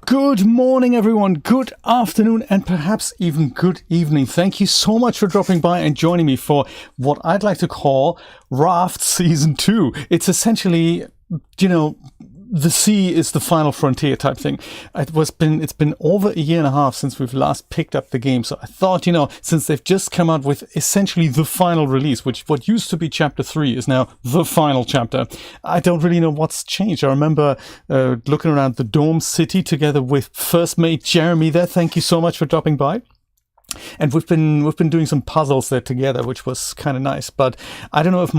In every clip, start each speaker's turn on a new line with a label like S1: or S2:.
S1: Good morning, everyone. Good afternoon, and perhaps even good evening. Thank you so much for dropping by and joining me for what I'd like to call Raft Season 2. It's essentially, the sea is the final frontier type thing. It's been over a year and a half since we've last picked up the game. So I thought, since they've just come out with essentially the final release, which what used to be chapter 3 is now the final chapter. I don't really know what's changed. I remember looking around the Dome City together with first mate Jeremy there. Thank you so much for dropping by. And we've been doing some puzzles there together, which was kind of nice. But I don't know if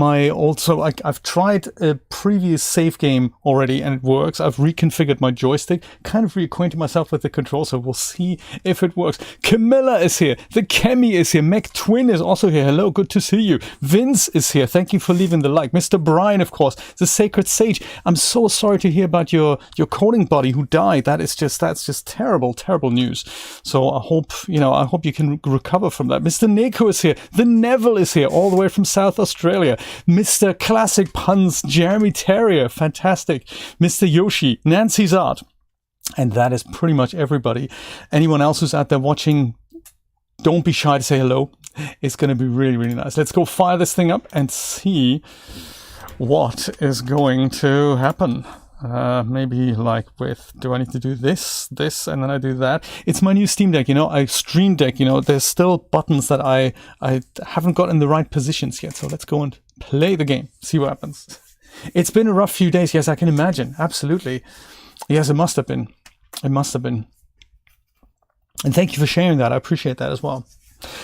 S1: I've tried a previous save game already and it works. I've reconfigured my joystick, kind of reacquainted myself with the control, so we'll see if it works. Camilla is here. The Kemi is here. Meg Twin is also here. Hello, good to see you. Vince is here. Thank you for leaving the like. Mr. Brian, of course. The Sacred Sage. I'm so sorry to hear about your coding buddy who died. That's just terrible, terrible news. So I hope you can recover from that. Mr. Neko is here. The Neville is here, all the way from South Australia. Mr. Classic Puns, Jeremy Terrier, fantastic. Mr. Yoshi, Nancy's Art. And that is pretty much everybody. Anyone else who's out there watching, don't be shy to say hello. It's going to be really, really nice. Let's go fire this thing up and see what is going to happen. Maybe like do I need to do this, and then I do that? It's my new Steam Deck, I Stream Deck, there's still buttons that I haven't got in the right positions yet. So let's go and play the game, see what happens. It's been a rough few days. Yes, I can imagine. Absolutely. Yes, it must have been. It must have been. And thank you for sharing that. I appreciate that as well.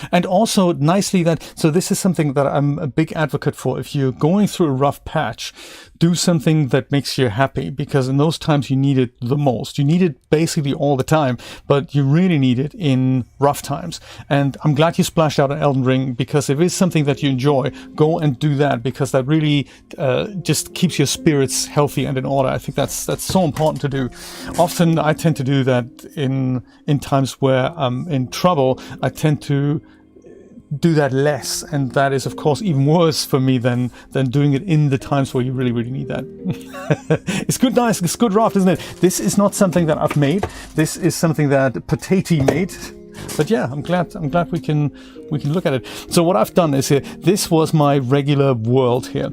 S1: And also nicely so this is something that I'm a big advocate for. If you're going through a rough patch, do something that makes you happy, because in those times you need it the most. You need it basically all the time, but you really need it in rough times. And I'm glad you splashed out on Elden Ring, because if it's something that you enjoy, go and do that, because that really just keeps your spirits healthy and in order. I think that's so important to do. Often I tend to do that in times where I'm in trouble. I tend to do that less, and that is of course even worse for me than doing it in the times where you really, really need that. It's good Raft, isn't it? This is not something that I've made. This is something that Potato made. But yeah, I'm glad we can look at it. So what I've done is here, this was my regular world here.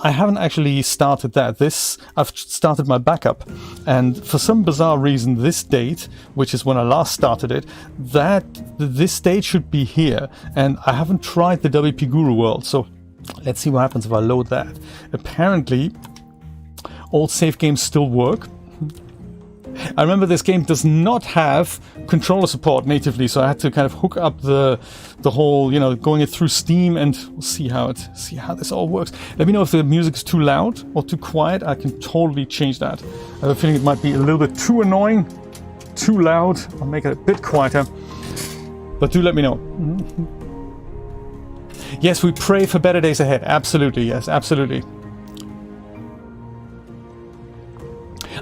S1: I haven't actually started that. I've started my backup. And for some bizarre reason, this date, which is when I last started it, this date should be here. And I haven't tried the WP Guru world. So let's see what happens if I load that. Apparently, old save games still work. I remember this game does not have controller support natively, so I had to kind of hook up the whole, going it through Steam, and we'll see how this all works. Let me know if the music is too loud or too quiet. I can totally change that. I have a feeling it might be a little bit too annoying, too loud. I'll make it a bit quieter, but do let me know. Yes, we pray for better days ahead. Absolutely, yes, absolutely.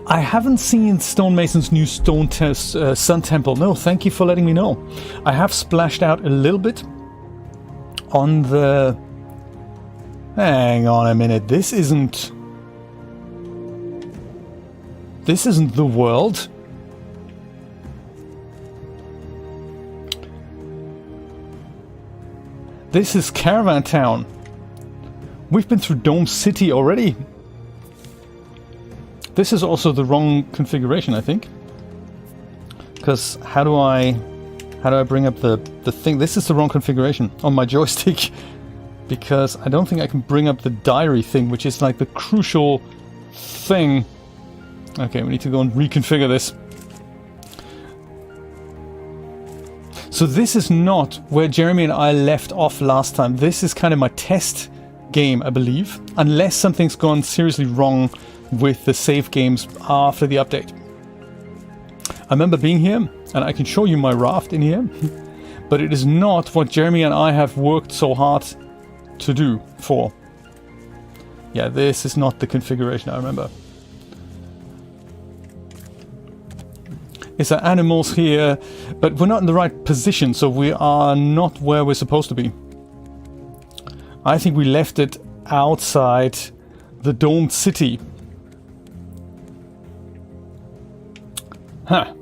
S1: I haven't seen Stonemason's new Sun Temple. No, thank you for letting me know. I have splashed out a little bit on the... Hang on a minute. This isn't the world. This is Caravan Town. We've been through Dome City already. This is also the wrong configuration, I think. Because how do I bring up the thing? This is the wrong configuration on my joystick. Because I don't think I can bring up the diary thing, which is like the crucial thing. Okay, we need to go and reconfigure this. So this is not where Jeremy and I left off last time. This is kind of my test game, I believe. Unless something's gone seriously wrong with the save games after the update. I remember being here, and I can show you my raft in here, but it is not what Jeremy and I have worked so hard to do for. Yeah, this is not the configuration I remember. Is there animals here? But we're not in the right position, so we are not where we're supposed to be. I think we left it outside the domed city. Huh.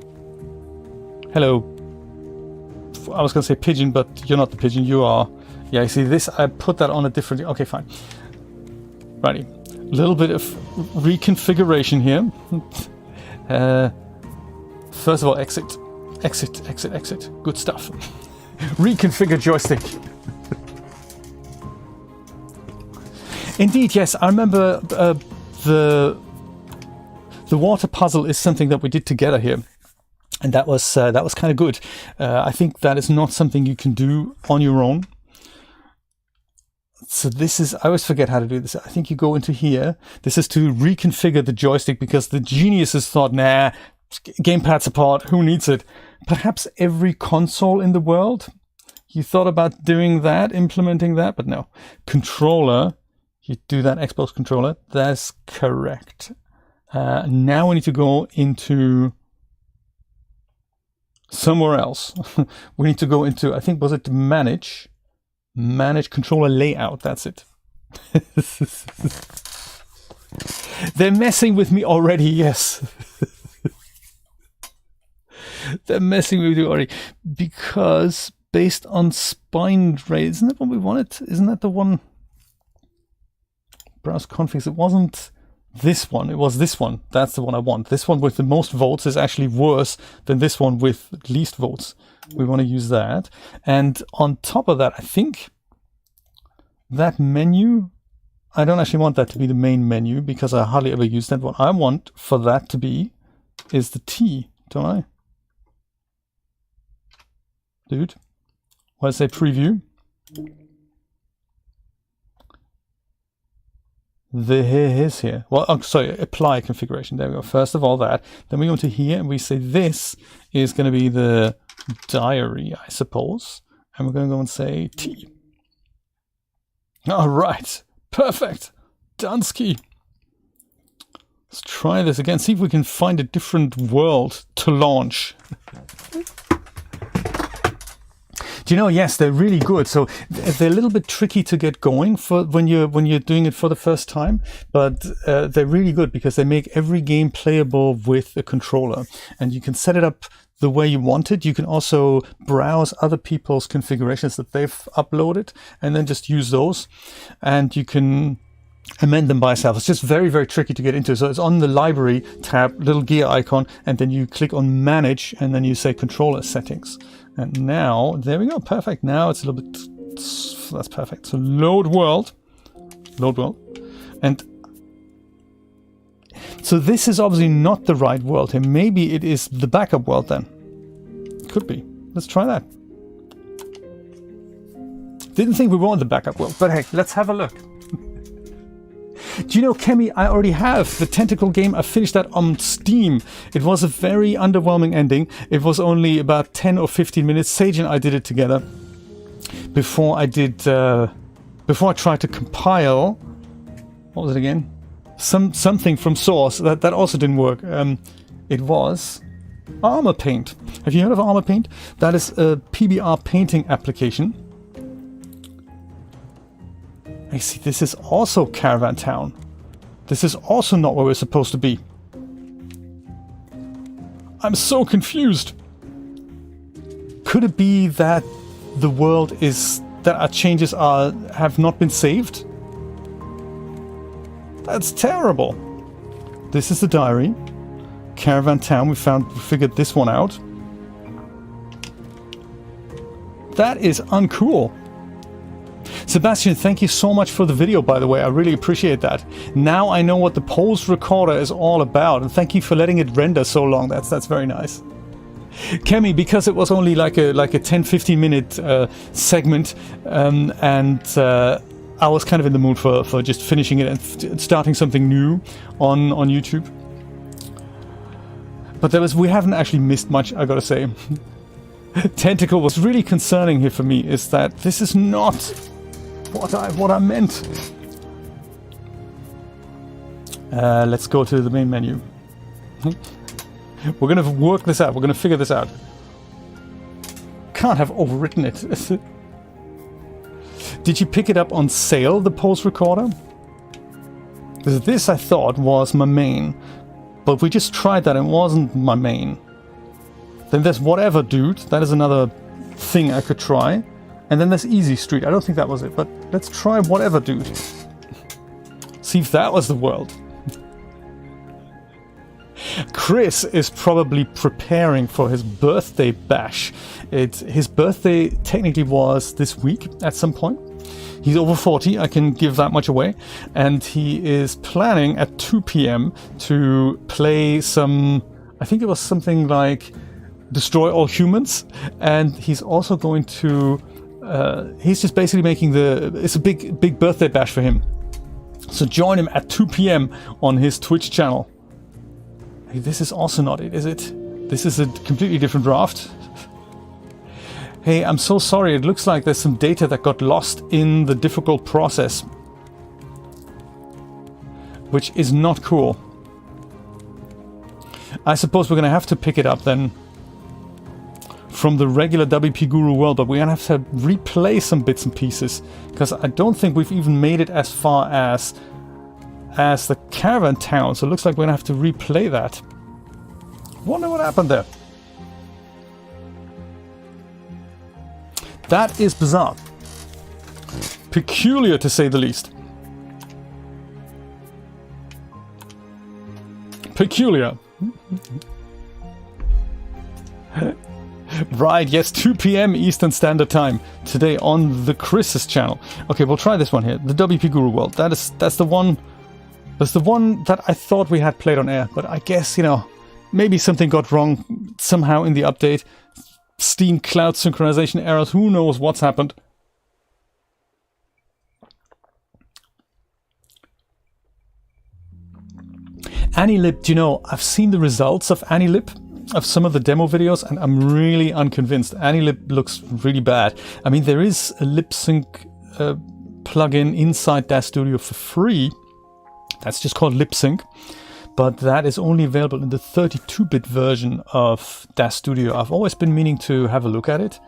S1: Hello. I was going to say pigeon, but you're not the pigeon. You are. Yeah, you see this? I put that on a different... Okay, fine. Righty. A little bit of reconfiguration here. First of all, exit. Exit, exit, exit. Good stuff. Reconfigure joystick. Indeed, yes. I remember the water puzzle is something that we did together here. And that was kind of good. I think that is not something you can do on your own. So this is, I always forget how to do this. I think you go into here. This is to reconfigure the joystick because the geniuses thought, nah, gamepad support, who needs it? Perhaps every console in the world. You thought about doing that, implementing that, but no. Controller, you do that Xbox controller. That's correct. Now we need to go into somewhere else. We need to go into, I think, was it manage controller layout? That's it. They're messing with me already. Yes. They're messing with you already because based on spine rate, isn't that what we wanted? Isn't that the one? Browse configs. It wasn't this one. It was this one. That's the one I want. This one with the most votes is actually worse than this one with least votes. We want to use that. And on top of that, I think that menu, I don't actually want that to be the main menu because I hardly ever use that. What I want for that to be is the T, don't I? Dude, what does it say? Preview. Here's here. Well, oh, sorry, apply configuration. There we go. First of all that. Then we go to here and we say this is going to be the diary, I suppose. And we're going to go and say T. All right. Perfect. Dunsky. Let's try this again. See if we can find a different world to launch. Do you know? Yes, they're really good. So they're a little bit tricky to get going for when you're doing it for the first time, but they're really good because they make every game playable with a controller, and you can set it up the way you want it. You can also browse other people's configurations that they've uploaded, and then just use those, and you can amend them by yourself. It's just very, very tricky to get into. So it's on the library tab, little gear icon, and then you click on manage, and then you say controller settings. And now, there we go, perfect. Now it's a little bit, that's perfect. So load world. And so this is obviously not the right world here. Maybe it is the backup world then. Could be. Let's try that. Didn't think we wanted the backup world, but hey, let's have a look. Do you know, Kemi, I already have the Tentacle game. I finished that on Steam. It was a very underwhelming ending. It was only about 10 or 15 minutes. Sage and I did it together before I tried to compile, what was it again? Something from source. That also didn't work. It was Armor Paint. Have you heard of Armor Paint? That is a PBR painting application. I see, this is also Caravan Town. This is also not where we're supposed to be. I'm so confused. Could it be that the world is... that our changes have not been saved? That's terrible. This is the diary. Caravan Town, we figured this one out. That is uncool. Sebastian, thank you so much for the video, by the way. I really appreciate that. Now I know what the pulse recorder is all about, and thank you for letting it render so long. That's very nice. Kemi, because it was only like a 10-15 minute segment, and I was kind of in the mood for just finishing it and starting something new on YouTube. But we haven't actually missed much, I gotta say. Tentacle was really concerning here for me, is that this is not what I meant. Let's go to the main menu. We're gonna work this out. We're gonna figure this out. Can't have overwritten it. Did you pick it up on sale, the pulse recorder? This I thought was my main, but we just tried that and it wasn't my main. Then there's Whatever Dude. That is another thing I could try. And then there's Easy Street. I don't think that was it, but let's try Whatever Dude. See if that was the world. Chris is probably preparing for his birthday bash. His birthday technically was this week at some point. He's over 40, I can give that much away. And he is planning at 2 p.m. to play some, I think it was something like Destroy All Humans. And he's also going to, he's just basically making it's a big birthday bash for him. So join him at 2 p.m. on his Twitch channel. Hey, this is also not it, is it? This is a completely different Raft. Hey, I'm so sorry. It looks like there's some data that got lost in the difficult process. Which is not cool. I suppose we're going to have to pick it up then from the regular WP Guru world, but we're going to have to replay some bits and pieces, because I don't think we've even made it as far as the Caravan Town, so it looks like we're going to have to replay that. Wonder what happened there. That is bizarre. Peculiar, to say the least. Peculiar. Right, yes, 2 p.m. Eastern Standard Time today on the Chris's channel. Okay, we'll try this one here, the WP Guru World. That's the one that I thought we had played on air, but I guess, maybe something got wrong somehow in the update. Steam cloud synchronization errors, who knows what's happened. Anilip, I've seen the results of Anilip, of some of the demo videos, and I'm really unconvinced. Anilip looks really bad. I mean, there is a lip sync plugin inside DAZ Studio for free. That's just called Lip Sync, but that is only available in the 32-bit version of DAZ Studio. I've always been meaning to have a look at it.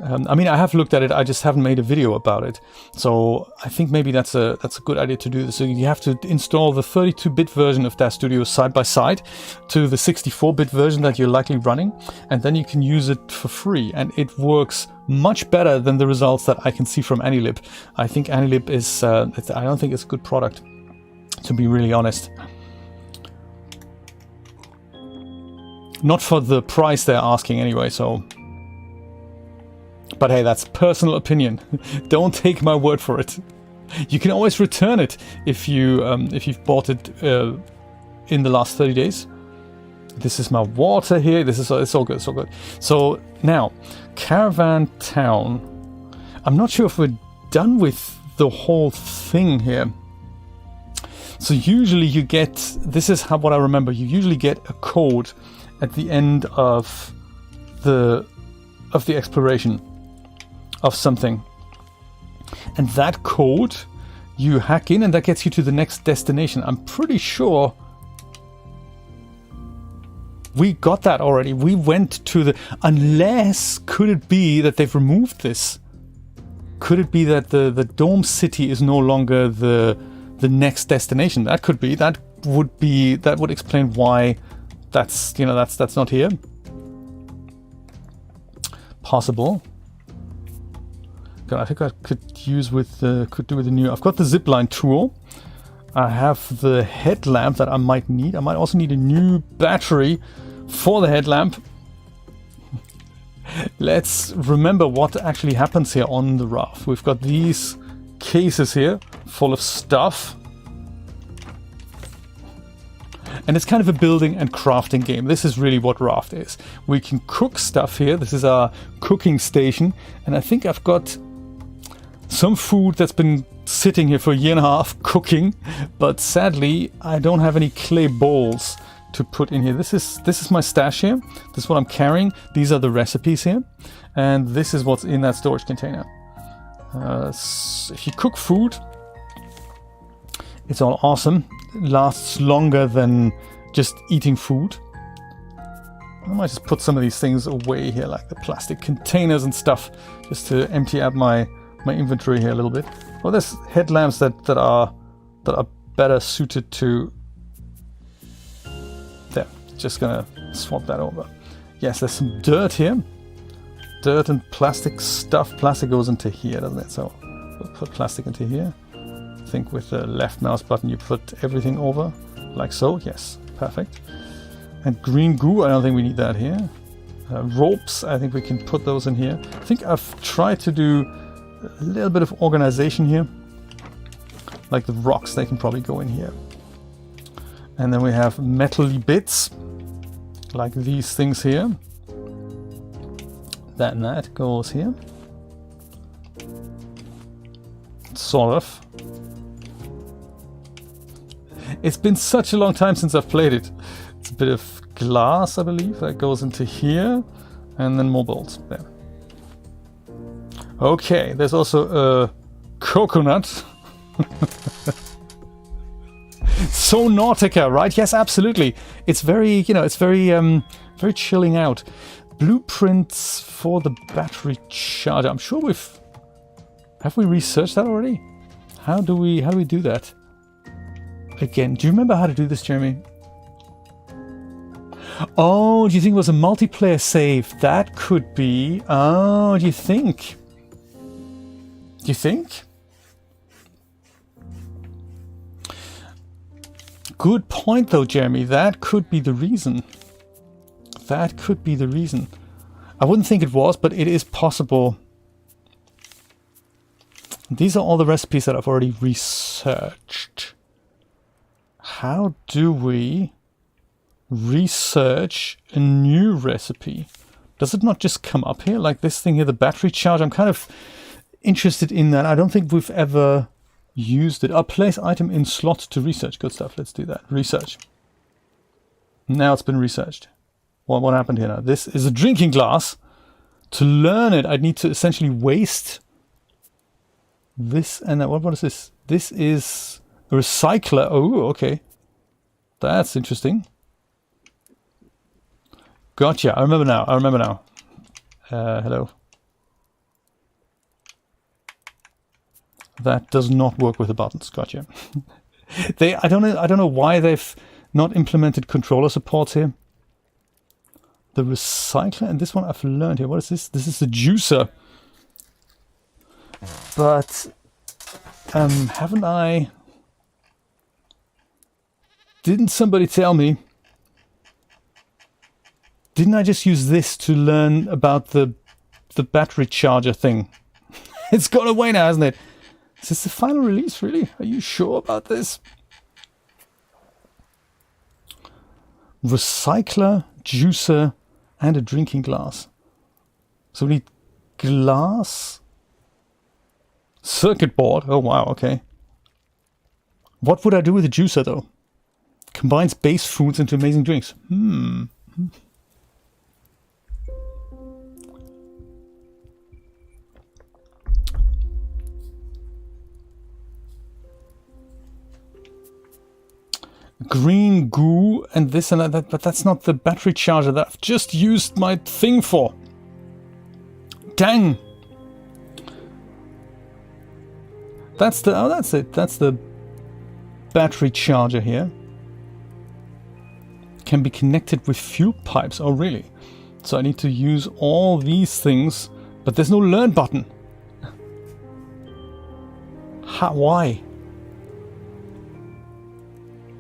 S1: I mean, I have looked at it, I just haven't made a video about it. So I think maybe that's a good idea to do this. So you have to install the 32-bit version of DAZ Studio side by side to the 64-bit version that you're likely running, and then you can use it for free. And it works much better than the results that I can see from Anilip. I think Anilip is, I don't think it's a good product, to be really honest. Not for the price they're asking anyway, so... But hey, that's personal opinion. Don't take my word for it. You can always return it if you've bought it in the last 30 days. This is my water here. It's all good, it's all good. So now, Caravan Town. I'm not sure if we're done with the whole thing here. So usually you get, this is what I remember. You usually get a code at the end of the exploration of something, and that code you hack in and that gets you to the next destination. I'm pretty sure we got that already. We went to the, unless, could it be that they've removed this? Could it be that the Dome City is no longer the next destination? That could be. That would explain why that's not here. Possible. I think I could do with the new. I've got the zipline tool. I have the headlamp that I might need. I might also need a new battery for the headlamp. Let's remember what actually happens here on the Raft. We've got these cases here full of stuff. And it's kind of a building and crafting game. This is really what Raft is. We can cook stuff here. This is our cooking station. And I think I've got some food that's been sitting here for a year and a half cooking. But sadly, I don't have any clay bowls to put in here. This is my stash here. This is what I'm carrying. These are the recipes here. And this is what's in that storage container. If you cook food, it's all awesome. It lasts longer than just eating food. I might just put some of these things away here, like the plastic containers and stuff, just to empty out my inventory here a little bit. Well, there's headlamps that are better suited to. There, just gonna swap that over. Yes, there's some dirt here. Dirt and plastic stuff. Plastic goes into here, doesn't it? So we'll put plastic into here. I think with the left mouse button you put everything over, like so. Yes, perfect. And green goo, I don't think we need that here. Ropes, I think we can put those in here. I think I've tried to do a little bit of organization here. Like the rocks, they can probably go in here. And then we have metal-y bits, like these things here. That and that goes here. Sort of. It's been such a long time since I've played it. It's a bit of glass, I believe, that goes into here. And then more bolts. There. Okay, there's also a coconut. So Nautica, right? Yes, absolutely. It's very, you know, it's very, very chilling out. Blueprints for the battery charger. I'm sure have we researched that already? How do we do that? Again, do you remember how to do this, Jeremy? Oh, do you think it was a multiplayer save? That could be. Oh, do you think? Do you think? Good point though, Jeremy. That could be the reason. That could be the reason. I wouldn't think it was, but it is possible. These are all the recipes that I've already researched. How do we research a new recipe? Does it not just come up here? Like this thing here, the battery charge. I'm kind of interested in that. I don't think we've ever used it. Place item in slot to research. Good stuff. Let's do that. Research. Now it's been researched. What happened here now? This is a drinking glass. To learn it, I'd need to essentially waste this and that. What is this? This is a recycler. Oh, okay. That's interesting. Gotcha. I remember now. Hello. That does not work with the buttons. Gotcha. I don't know why they've not implemented controller supports here. The recycler, and this one I've learned here. What is this? This is the juicer. But haven't I? Didn't somebody tell me? Didn't I just use this to learn about the battery charger thing? It's gone away now, hasn't it? Is this the final release, really? Are you sure about this? Recycler, juicer, and a drinking glass. So we need glass, circuit board. Oh wow, okay. What would I do with a juicer though? Combines base foods into amazing drinks. Green goo and this and that, but that's not the battery charger that I've just used my thing for. Dang. That's the, oh, that's it. That's the battery charger here. Can be connected with fuel pipes. Oh, really? So I need to use all these things, but there's no learn button. Why?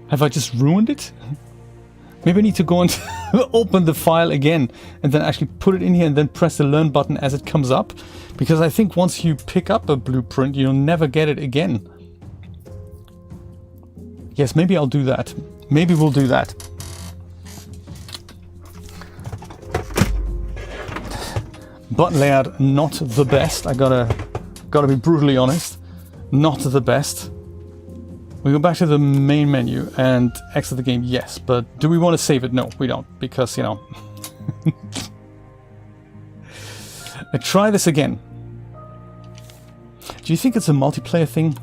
S1: Have I just ruined it? Maybe I need to go and open the file again and then actually put it in here and then press the learn button as it comes up. Because I think once you pick up a blueprint, you'll never get it again. Yes, maybe I'll do that. Maybe we'll do that. Button layout, not the best. I gotta be brutally honest. Not the best. We go back to the main menu and exit the game, yes. But do we want to save it? No, we don't. Because, you know. I try this again. Do you think it's a multiplayer thing?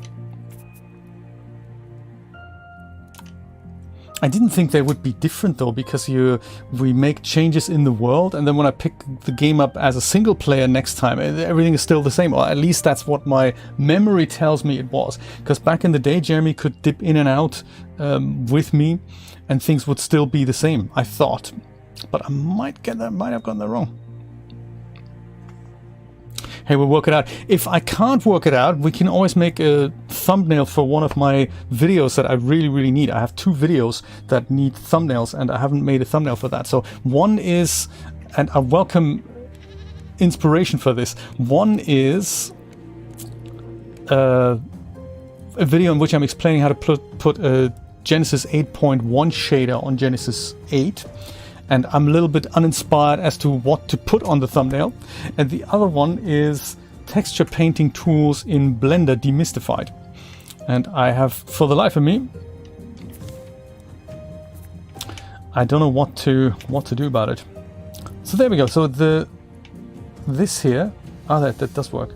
S1: I didn't think they would be different though, because we make changes in the world, and then when I pick the game up as a single player next time, everything is still the same, or at least that's what my memory tells me it was. Because back in the day, Jeremy could dip in and out with me, and things would still be the same, I thought. But I might have gotten that wrong. Hey, we'll work it out. If I can't work it out, we can always make a thumbnail for one of my videos that I really, really need. I have 2 videos that need thumbnails, and I haven't made a thumbnail for that. So one is, and I welcome inspiration for this, one is a video in which I'm explaining how to put a Genesis 8.1 shader on Genesis 8. And I'm a little bit uninspired as to what to put on the thumbnail. And the other one is texture painting tools in Blender demystified. And I have, for the life of me, I don't know what to do about it. So there we go. So this here, that does work.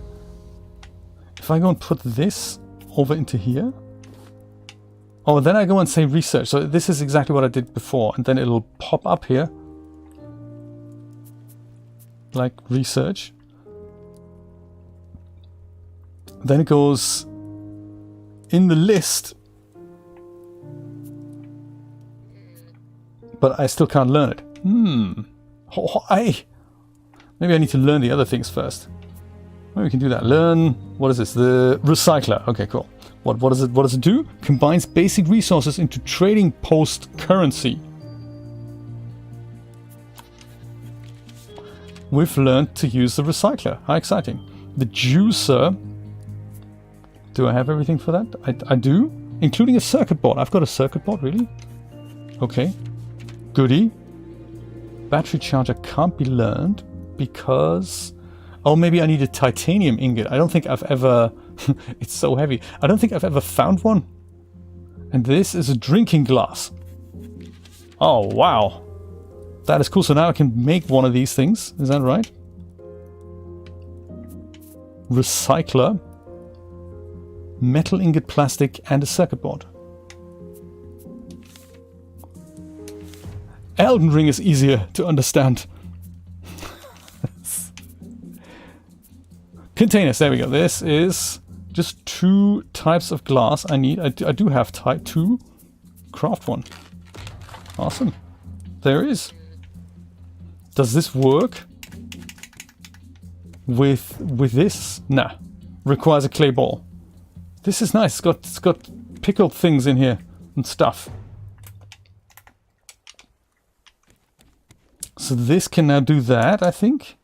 S1: If I go and put this over into here, oh, then I go and say research. So this is exactly what I did before. And then it'll pop up here. Like research. Then it goes in the list. But I still can't learn it. Maybe I need to learn the other things first. Maybe we can do that. Learn, what is this? The recycler. Okay, cool. What does it do? Combines basic resources into trading post currency. We've learned to use the recycler. How exciting. The juicer. Do I have everything for that? I do. Including a circuit board. I've got a circuit board, really? Okay. Goody. Battery charger can't be learned because... Oh, maybe I need a titanium ingot. I don't think I've ever... It's so heavy. I don't think I've ever found one. And this is a drinking glass. Oh, wow. That is cool. So now I can make one of these things. Is that right? Recycler. Metal ingot, plastic, and a circuit board. Elden Ring is easier to understand. Containers, there we go. This is just 2 types of glass I need. I do have type 2. Craft one. Awesome. There it is. Does this work with this? Nah. Requires a clay ball. This is nice. It's got pickled things in here and stuff. So this can now do that, I think.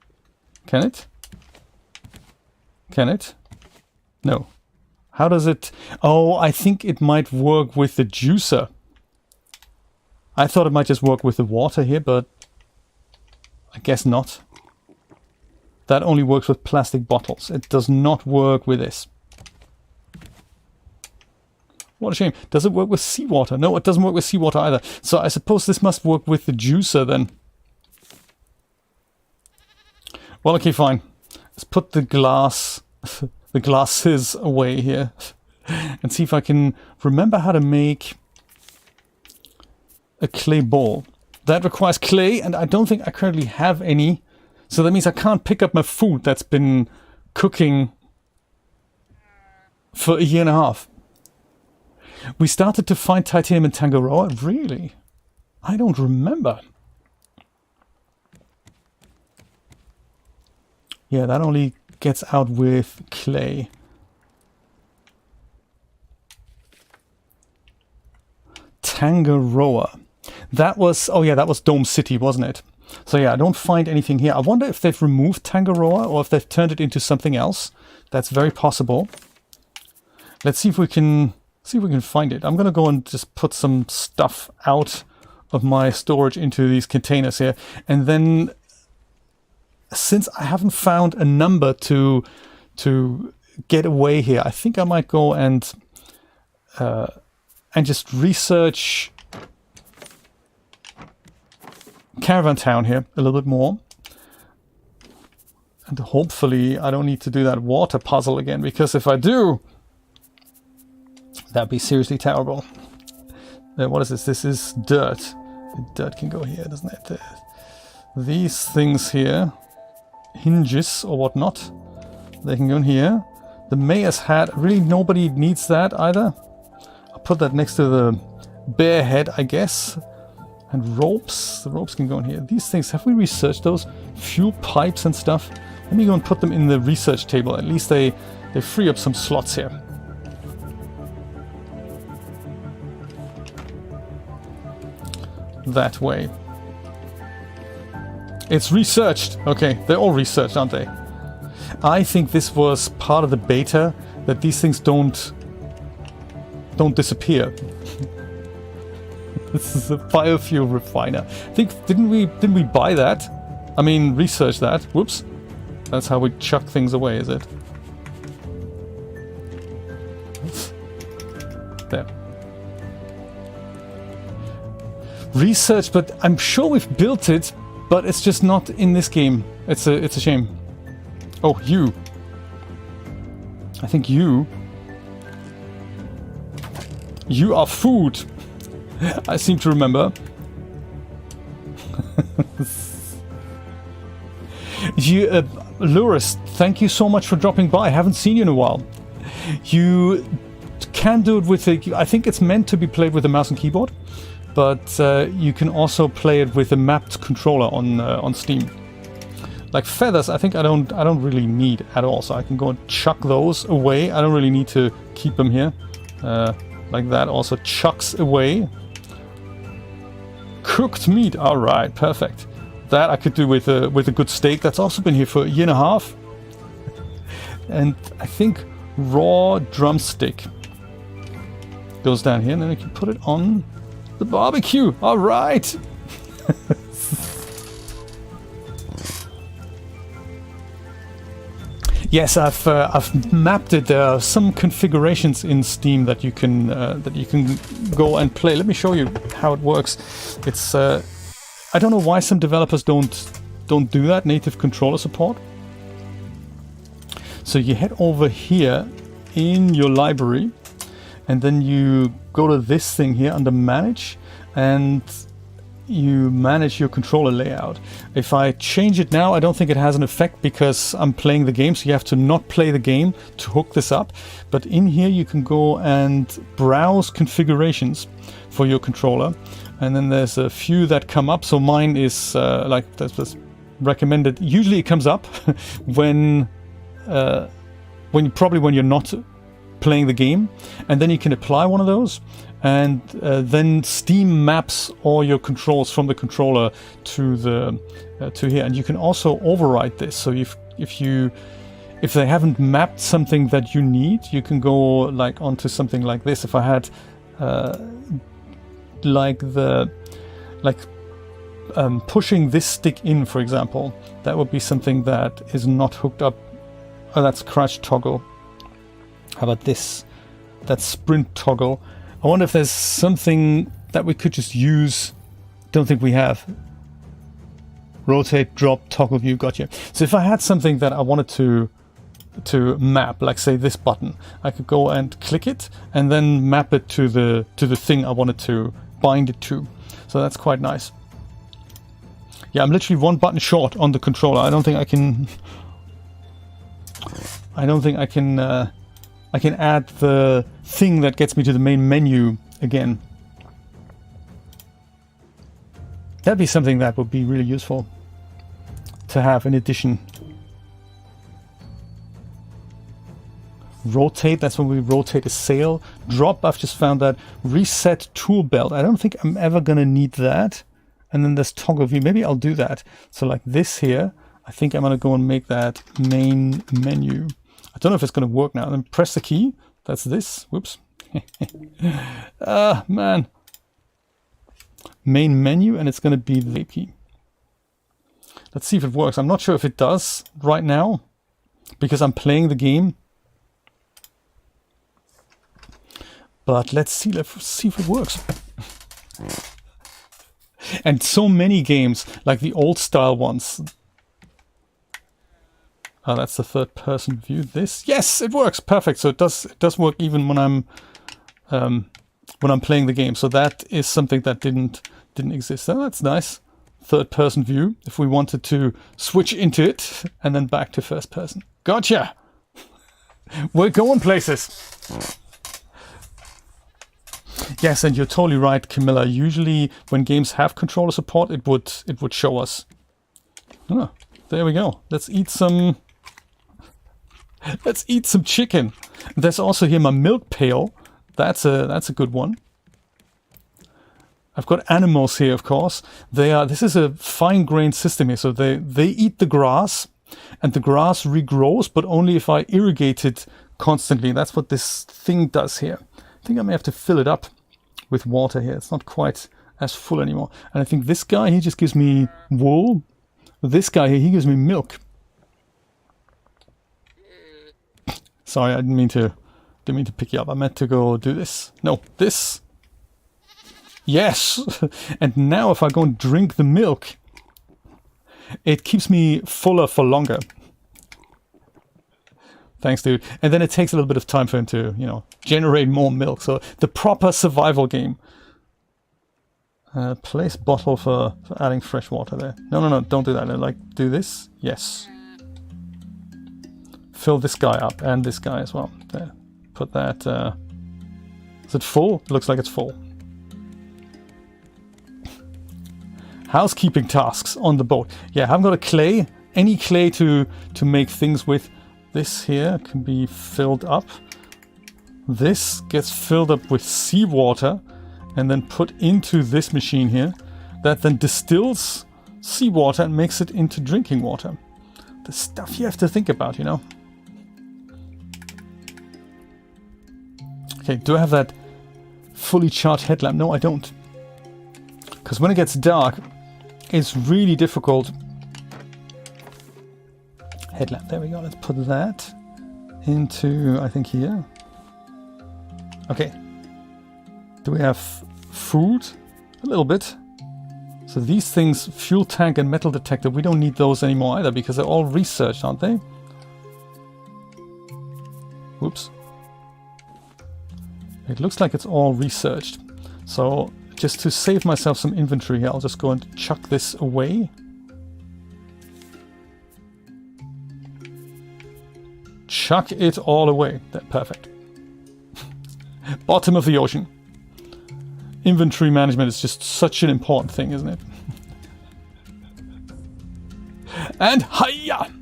S1: Can it? Can it? No. How does it... Oh, I think it might work with the juicer. I thought it might just work with the water here, but I guess not. That only works with plastic bottles. It does not work with this. What a shame. Does it work with seawater? No, it doesn't work with seawater either. So I suppose this must work with the juicer then. Well, okay, fine. Let's put the glass, the glasses away here and see if I can remember how to make a clay ball. That requires clay, and I don't think I currently have any. So that means I can't pick up my food that's been cooking for 1.5 years. We started to find titanium in Tangaroa? Really? I don't remember. Yeah, that only gets out with clay. Tangaroa. That was... Oh yeah, that was Dome City, wasn't it? So yeah, I don't find anything here. I wonder if they've removed Tangaroa or if they've turned it into something else. That's very possible. Let's see if we can... find it. I'm gonna go and just put some stuff out of my storage into these containers here, and then since I haven't found a number to get away here, I think I might go and just research Caravan Town here a little bit more, and hopefully I don't need to do that water puzzle again, because if I do, that'd be seriously terrible. What is this? This is dirt. Dirt can go here, doesn't it? These things here, hinges or whatnot, they can go in here. The mayor's hat, really nobody needs that either. I'll put that next to the bear head, I guess. And ropes. The ropes can go in here. These things, have we researched those? Fuel pipes and stuff. Let me go and put them in the research table. At least they free up some slots here. That way. It's researched. Okay, they're all researched, aren't they? I think this was part of the beta, that these things don't disappear. This is a biofuel refiner. I think didn't we buy that? I mean, research that. Whoops. That's how we chuck things away, is it? There. Research, but I'm sure we've built it, but it's just not in this game. It's a shame. Oh, you. I think you are food. I seem to remember. Luris, thank you so much for dropping by. I haven't seen you in a while. You can do it with I think it's meant to be played with a mouse and keyboard, but you can also play it with a mapped controller on Steam. Like feathers, I think I don't really need at all, so I can go and chuck those away. I don't really need to keep them here. Like that also chucks away. Cooked meat, all right, perfect. That I could do with a good steak. That's also been here for a year and a half. And I think raw drumstick goes down here, and then we can put it on the barbecue. All right. Yes, I've mapped it. There are some configurations in Steam that you can go and play. Let me show you how it works. It's I don't know why some developers don't do that, native controller support. So you head over here in your library, and then you go to this thing here under manage, and you manage your controller layout. If I change it now, I don't think it has an effect because I'm playing the game, so you have to not play the game to hook this up. But in here you can go and browse configurations for your controller, and then there's a few that come up. So mine is like that's recommended. Usually it comes up when you're not playing the game, and then you can apply one of those, and then Steam maps all your controls from the controller to here, and you can also override this. So if they haven't mapped something that you need, you can go like onto something like this. If I had pushing this stick in, for example, that would be something that is not hooked up. Oh, that's crouch toggle. How about this? That's sprint toggle. I wonder if there's something that we could just use. Don't think we have. Rotate, drop, toggle view. Gotcha. So if I had something that I wanted to map, like say this button, I could go and click it and then map it to the thing I wanted to bind it to. So that's quite nice. Yeah, I'm literally one button short on the controller. I don't think I can add the thing that gets me to the main menu again. That'd be something that would be really useful to have in addition. Rotate, that's when we rotate a sail. Drop, I've just found that. Reset tool belt. I don't think I'm ever going to need that. And then there's toggle view. Maybe I'll do that. So like this here, I think I'm going to go and make that main menu. I don't know if it's going to work now. Then press the key. That's this. Whoops. Man. Main menu, and it's going to be the key. Let's see if it works. I'm not sure if it does right now because I'm playing the game. But let's see if it works. And so many games, like the old style ones. Oh, that's the third person view. This, yes, it works perfect. So it does work even when I'm playing the game. So that is something that didn't exist. Oh, that's nice. Third person view. If we wanted to switch into it and then back to first person. Gotcha. We're going places. Yes, and you're totally right, Camilla. Usually when games have controller support, it would show us. Oh, there we go. Let's eat some chicken. There's also here my milk pail. That's a good one. I've got animals here, of course. This is a fine-grained system here, so they eat the grass, and the grass regrows, but only if I irrigate it constantly. That's what this thing does here. I think I may have to fill it up with water here. It's not quite as full anymore. And I think this guy, he just gives me wool. This guy here, he gives me milk. Sorry, I didn't mean to pick you up. I meant to go do this. No, this. Yes! And now if I go and drink the milk, it keeps me fuller for longer. Thanks, dude. And then it takes a little bit of time for him to, you know, generate more milk. So the proper survival game. Place bottle for adding fresh water there. No, don't do that. Like, do this. Yes. Fill this guy up and this guy as well. There. Put that. Is it full? It looks like it's full. Housekeeping tasks on the boat. Yeah, I haven't got a clay. Any clay to make things with. This here can be filled up. This gets filled up with seawater and then put into this machine here. That then distills seawater and makes it into drinking water. The stuff you have to think about, you know. Okay, do I have that fully charged headlamp? No, I don't. Because when it gets dark, it's really difficult. Headlamp, there we go. Let's put that into, I think, here. Okay. Do we have food? A little bit. So these things, fuel tank and metal detector, we don't need those anymore either because they're all researched, aren't they? Whoops. It looks like it's all researched. So just to save myself some inventory here, I'll just go and chuck this away. Chuck it all away. Perfect. Bottom of the ocean. Inventory management is just such an important thing, isn't it? And hiya!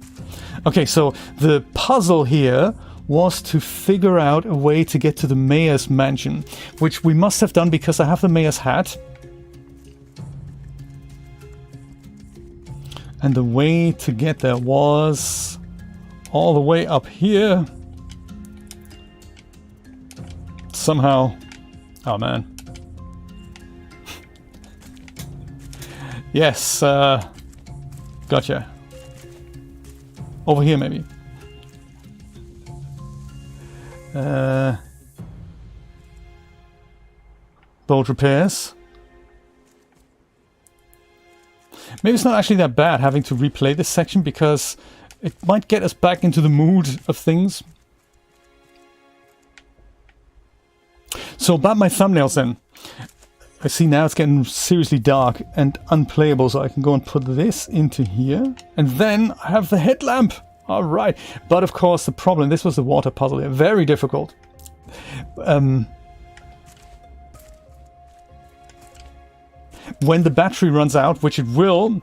S1: Okay, so the puzzle here was to figure out a way to get to the mayor's mansion, which we must have done because I have the mayor's hat. And the way to get there was all the way up here. Somehow. Oh man. Yes, gotcha. Over here maybe. Boat repairs. Maybe it's not actually that bad having to replay this section because it might get us back into the mood of things. So about my thumbnails then. I see now it's getting seriously dark and unplayable, so I can go and put this into here. And then I have the headlamp. All right. But of course the problem, this was the water puzzle here. Very difficult. When the battery runs out, which it will,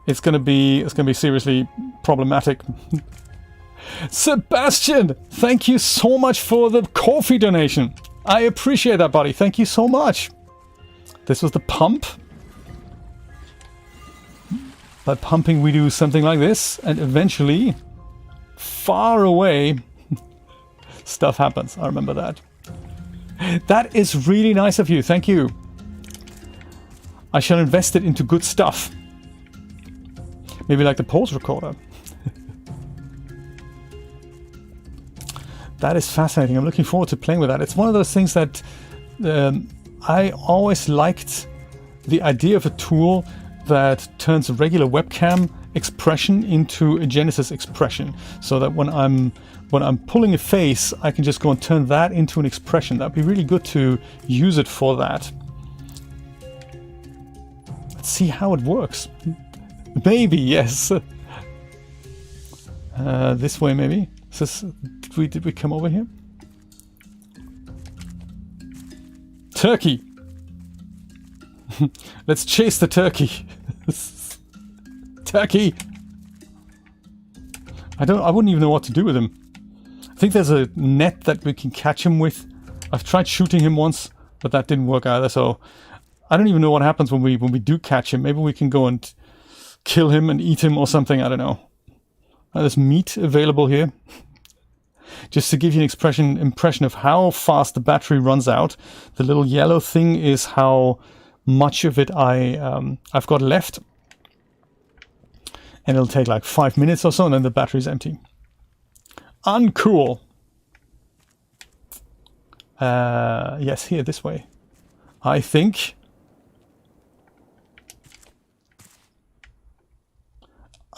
S1: it's gonna be seriously problematic. Sebastian, thank you so much for the coffee donation. I appreciate that, buddy. Thank you so much. This was the pump. By pumping, we do something like this, and eventually, far away, stuff happens. I remember that. That is really nice of you. Thank you. I shall invest it into good stuff. Maybe like the pulse recorder. That is fascinating. I'm looking forward to playing with that. It's one of those things that I always liked the idea of a tool that turns a regular webcam expression into a Genesis expression, so that when I'm pulling a face, I can just go and turn that into an expression. That'd be really good to use it for that. Let's see how it works. Maybe, yes. This way, maybe. Did we come over here? turkey. Let's chase the turkey. Turkey. I wouldn't even know what to do with him. I think there's a net that we can catch him with. I've tried shooting him once, but that didn't work either. So I don't even know what happens when we do catch him. Maybe we can go and kill him and eat him or something. I don't know. There's meat available here. Just to give you an impression of how fast the battery runs out. The little yellow thing is how much of it I've got left. And it'll take like 5 minutes or so, and then the battery's empty. Uncool. Yes, here, this way. I think.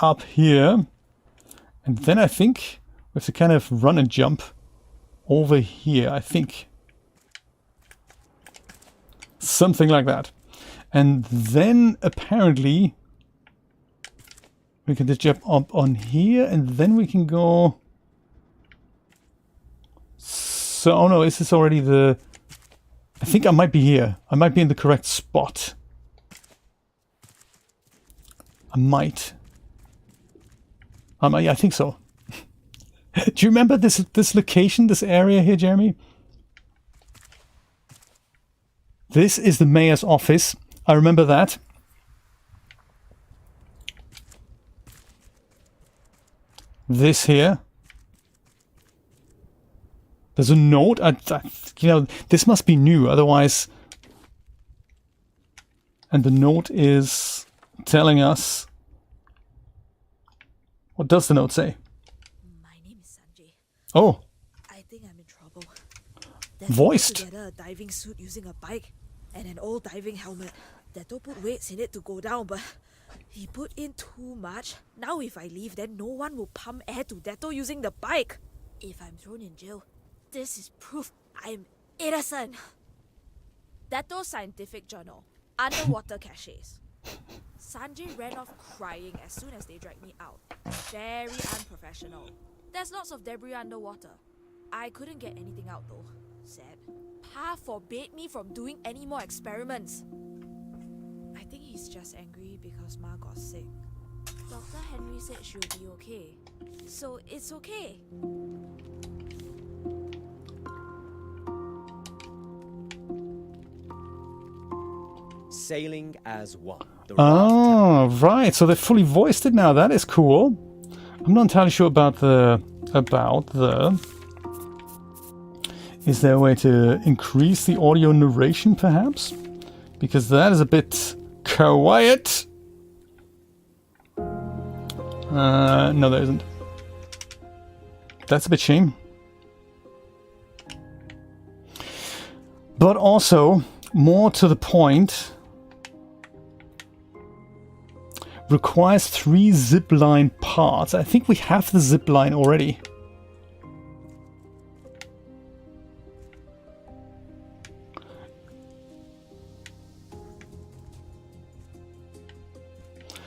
S1: Up here. And then I think we have to kind of run and jump over here, I think. Something like that. And then apparently we can just jump up on here, and then we can go. So, oh no, is this already the... I think I might be here. I might be in the correct spot. I might. Yeah, I think so. Do you remember this location, this area here, Jeremy? This is the mayor's office. I remember that. This here. There's a note. You know, this must be new, otherwise. And the note is telling us. What does the note say?
S2: My name is Sanjay.
S1: Oh.
S2: I think I'm in trouble.
S1: Voiced.
S2: Together a diving suit using a bike and an old diving helmet. Dato put weights in it to go down, but he put in too much. Now if I leave, then no one will pump air to Dato using the bike. If I'm thrown in jail, this is proof I'm innocent. Dato Scientific Journal. Underwater caches. Sanjay ran off crying as soon as they dragged me out. Very unprofessional. There's lots of debris underwater. I couldn't get anything out though. Sad. Pa forbade me from doing any more experiments. I think he's just angry because Ma got sick. Dr. Henry said she'll be okay. So it's okay.
S3: Sailing as one.
S1: Oh, right. So they fully voiced it now. That is cool. I'm not entirely sure about the... Is there a way to increase the audio narration, perhaps? Because that is a bit quiet. No, there isn't. That's a bit shame. But also, more to the point, requires 3 zipline parts. I think we have the zipline already.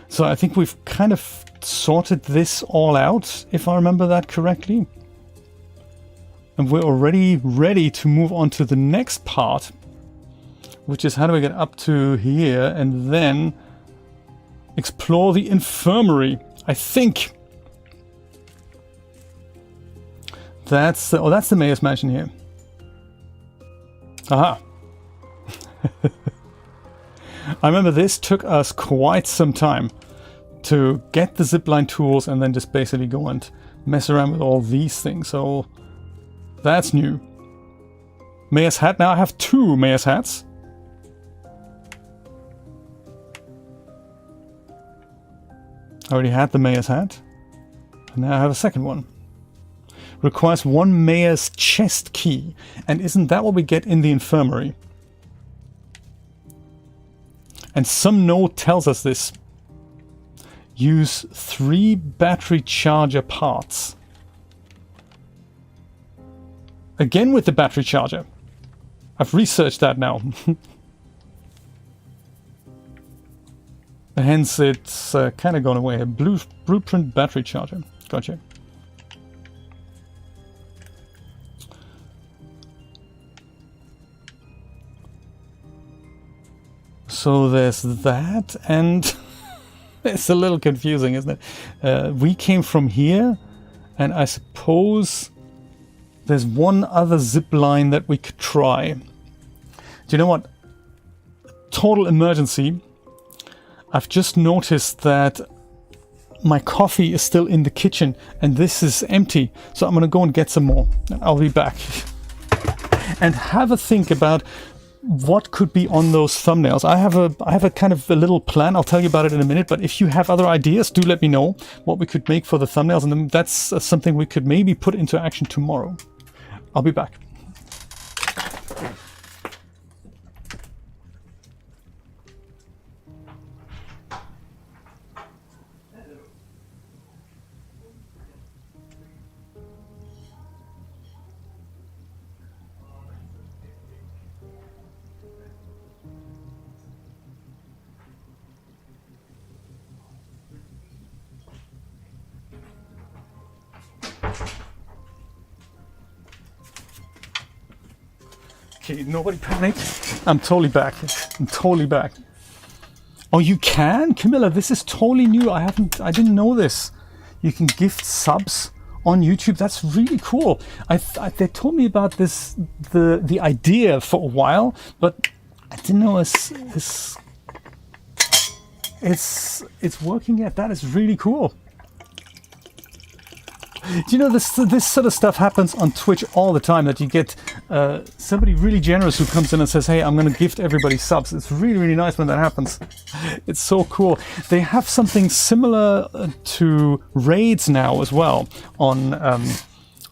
S1: So I think we've kind of sorted this all out, if I remember that correctly. And we're already ready to move on to the next part, which is how do we get up to here and then explore the infirmary. I think that's the mayor's mansion here. Aha. I remember this took us quite some time to get the zipline tools and then just basically go and mess around with all these things. So that's new. Mayor's hat. Now I have 2 mayor's hats. I already had the mayor's hat. And now I have a second one. Requires 1 mayor's chest key. And isn't that what we get in the infirmary? And some note tells us this. Use 3 battery charger parts. Again with the battery charger. I've researched that now. Hence it's kind of gone away here. Blueprint battery charger. Gotcha. So there's that, and it's a little confusing, isn't it? We came from here, and I suppose there's one other zip line that we could try. Do you know what? Total emergency. I've just noticed that my coffee is still in the kitchen and this is empty. So I'm going to go and get some more. I'll be back. And have a think about what could be on those thumbnails. I have a kind of a little plan. I'll tell you about it in a minute. But if you have other ideas, do let me know what we could make for the thumbnails. And then that's something we could maybe put into action tomorrow. I'll be back. Okay, nobody panic. I'm totally back. I'm totally back. Oh, you can? Camilla, this is totally new. I didn't know this. You can gift subs on YouTube. That's really cool. They told me about this, the idea for a while, but I didn't know it's working yet. That is really cool. Do you know this sort of stuff happens on Twitch all the time, that you get somebody really generous who comes in and says, hey, I'm going to gift everybody subs. It's really, really nice when that happens. It's so cool. They have something similar to raids now as well on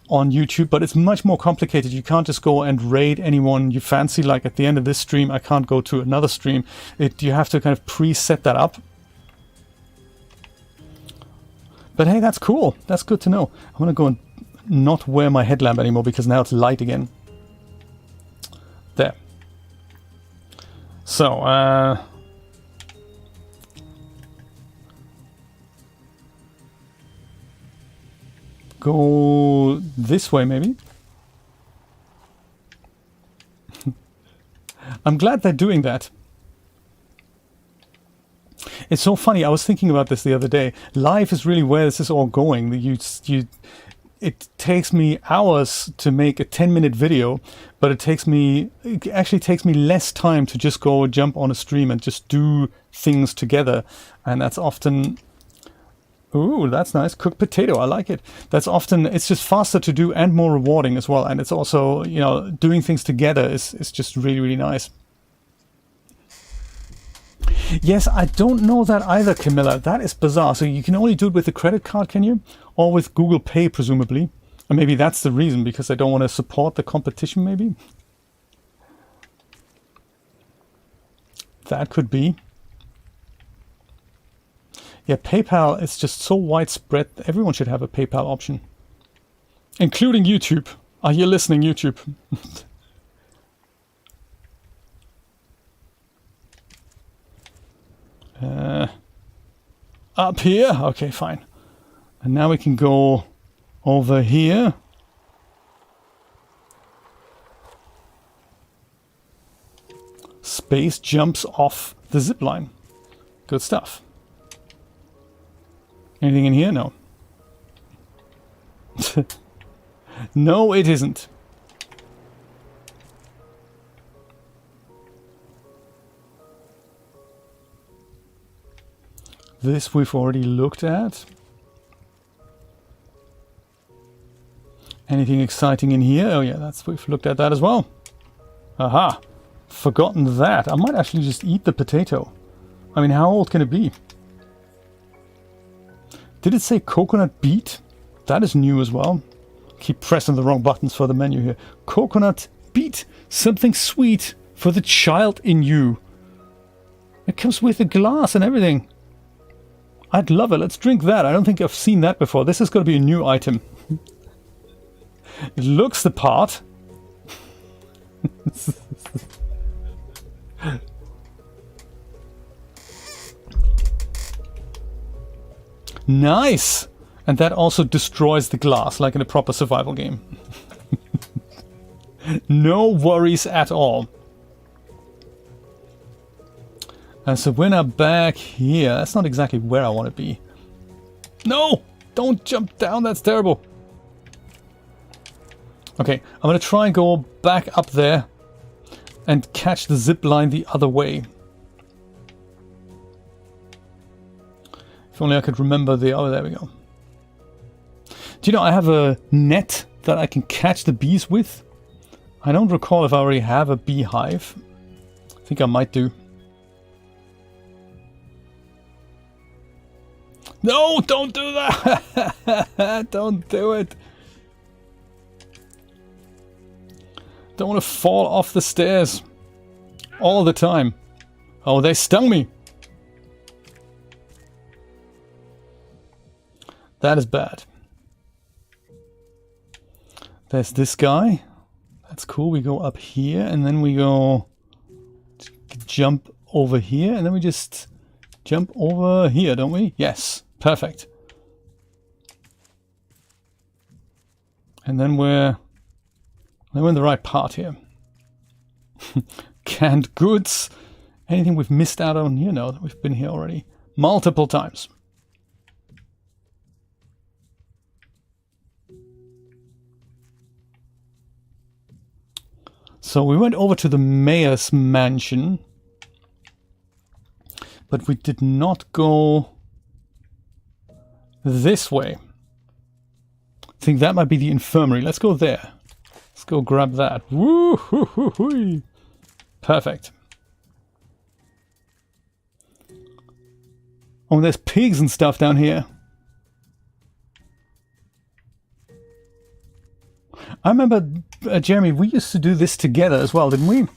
S1: YouTube, but it's much more complicated. You can't just go and raid anyone you fancy. Like at the end of this stream, I can't go to another stream. You have to kind of pre-set that up. But hey, that's cool. That's good to know. I'm going to go and not wear my headlamp anymore because now it's light again. There. So, go this way maybe. I'm glad they're doing that. It's so funny. I was thinking about this the other day. Live is really where this is all going. It takes me hours to make a 10-minute video, but it actually takes me less time to just go jump on a stream and just do things together. And that's often, ooh, that's nice. Cooked potato. I like it. It's just faster to do and more rewarding as well. And it's also, you know, doing things together is just really, really nice. Yes, I don't know that either, Camilla. That is bizarre. So you can only do it with the credit card, can you? Or with Google Pay, presumably. Or maybe that's the reason, because they don't want to support the competition, maybe? That could be. Yeah, PayPal is just so widespread. Everyone should have a PayPal option. Including YouTube. Are you listening, YouTube? Up here? Okay, fine. And now we can go over here. Space jumps off the zip line. Good stuff. Anything in here? No. No, it isn't. This we've already looked at. Anything exciting in here? Oh yeah, we've looked at that as well. Aha! Forgotten that. I might actually just eat the potato. I mean, how old can it be? Did it say coconut beet? That is new as well. Keep pressing the wrong buttons for the menu here. Coconut beet. Something sweet for the child in you. It comes with a glass and everything. I'd love it. Let's drink that. I don't think I've seen that before. This is going to be a new item. It looks the part. Nice! And that also destroys the glass, like in a proper survival game. No worries at all. So we're now back here. That's not exactly where I want to be. No! Don't jump down, that's terrible. Okay, I'm going to try and go back up there and catch the zip line the other way. If only I could remember the... Oh, there we go. Do you know, I have a net that I can catch the bees with. I don't recall if I already have a beehive. I think I might do. No, don't do that! Don't do it! Don't want to fall off the stairs all the time. Oh, they stung me. That is bad. There's this guy. That's cool. We go up here and then we go jump over here and then we just jump over here, don't we? Yes. Perfect. And then we're in the right part here. Canned goods. Anything we've missed out on here? No, we've been here already multiple times. So we went over to the mayor's mansion, but we did not go this way. I think that might be the infirmary. Let's go there. Let's go grab that. Woo hoo hoo hoo. Perfect. Oh, there's pigs and stuff down here. I remember, Jeremy, we used to do this together as well, didn't we?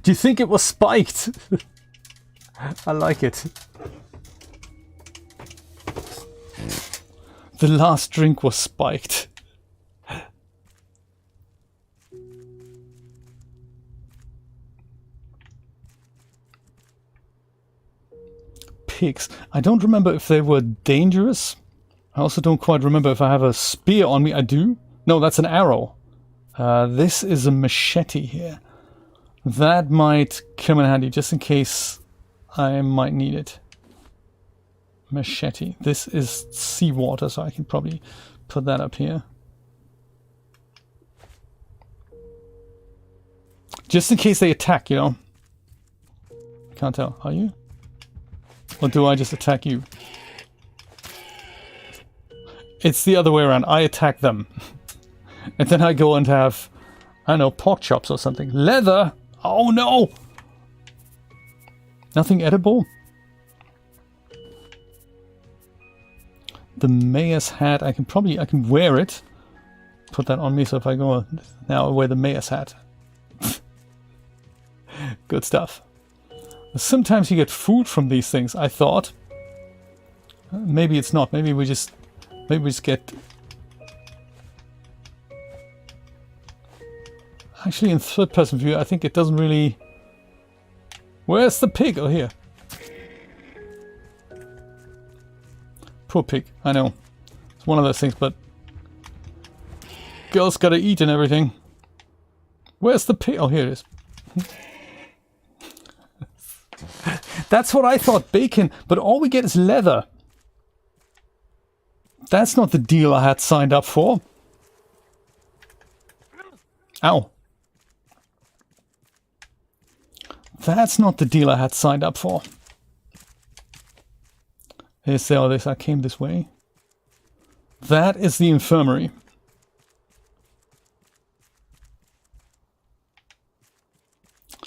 S1: Do you think it was spiked? I like it. The last drink was spiked. Pigs. I don't remember if they were dangerous. I also don't quite remember if I have a spear on me. I do. No, that's an arrow. This is a machete here. That might come in handy just in case I might need it. Machete. This is seawater, so I can probably put that up here. Just in case they attack, you know. Can't tell. Are you? Or do I just attack you? It's the other way around. I attack them. And then I go and have, I don't know, pork chops or something. Leather! Oh no! Nothing edible? The mayor's hat, I can wear it. Put that on me, so if I go now I wear the mayor's hat. Good stuff. Sometimes you get food from these things, I thought. Maybe it's not. Maybe we just get... Actually, in third-person view, I think it doesn't really... Where's the pig? Oh, here. Poor pig, I know. It's one of those things, but... Girls gotta eat and everything. Where's the pig? Oh, here it is. That's what I thought, bacon, but all we get is leather. That's not the deal I had signed up for. Ow. That's not the deal I had signed up for. Is there this? I came this way. That is the infirmary.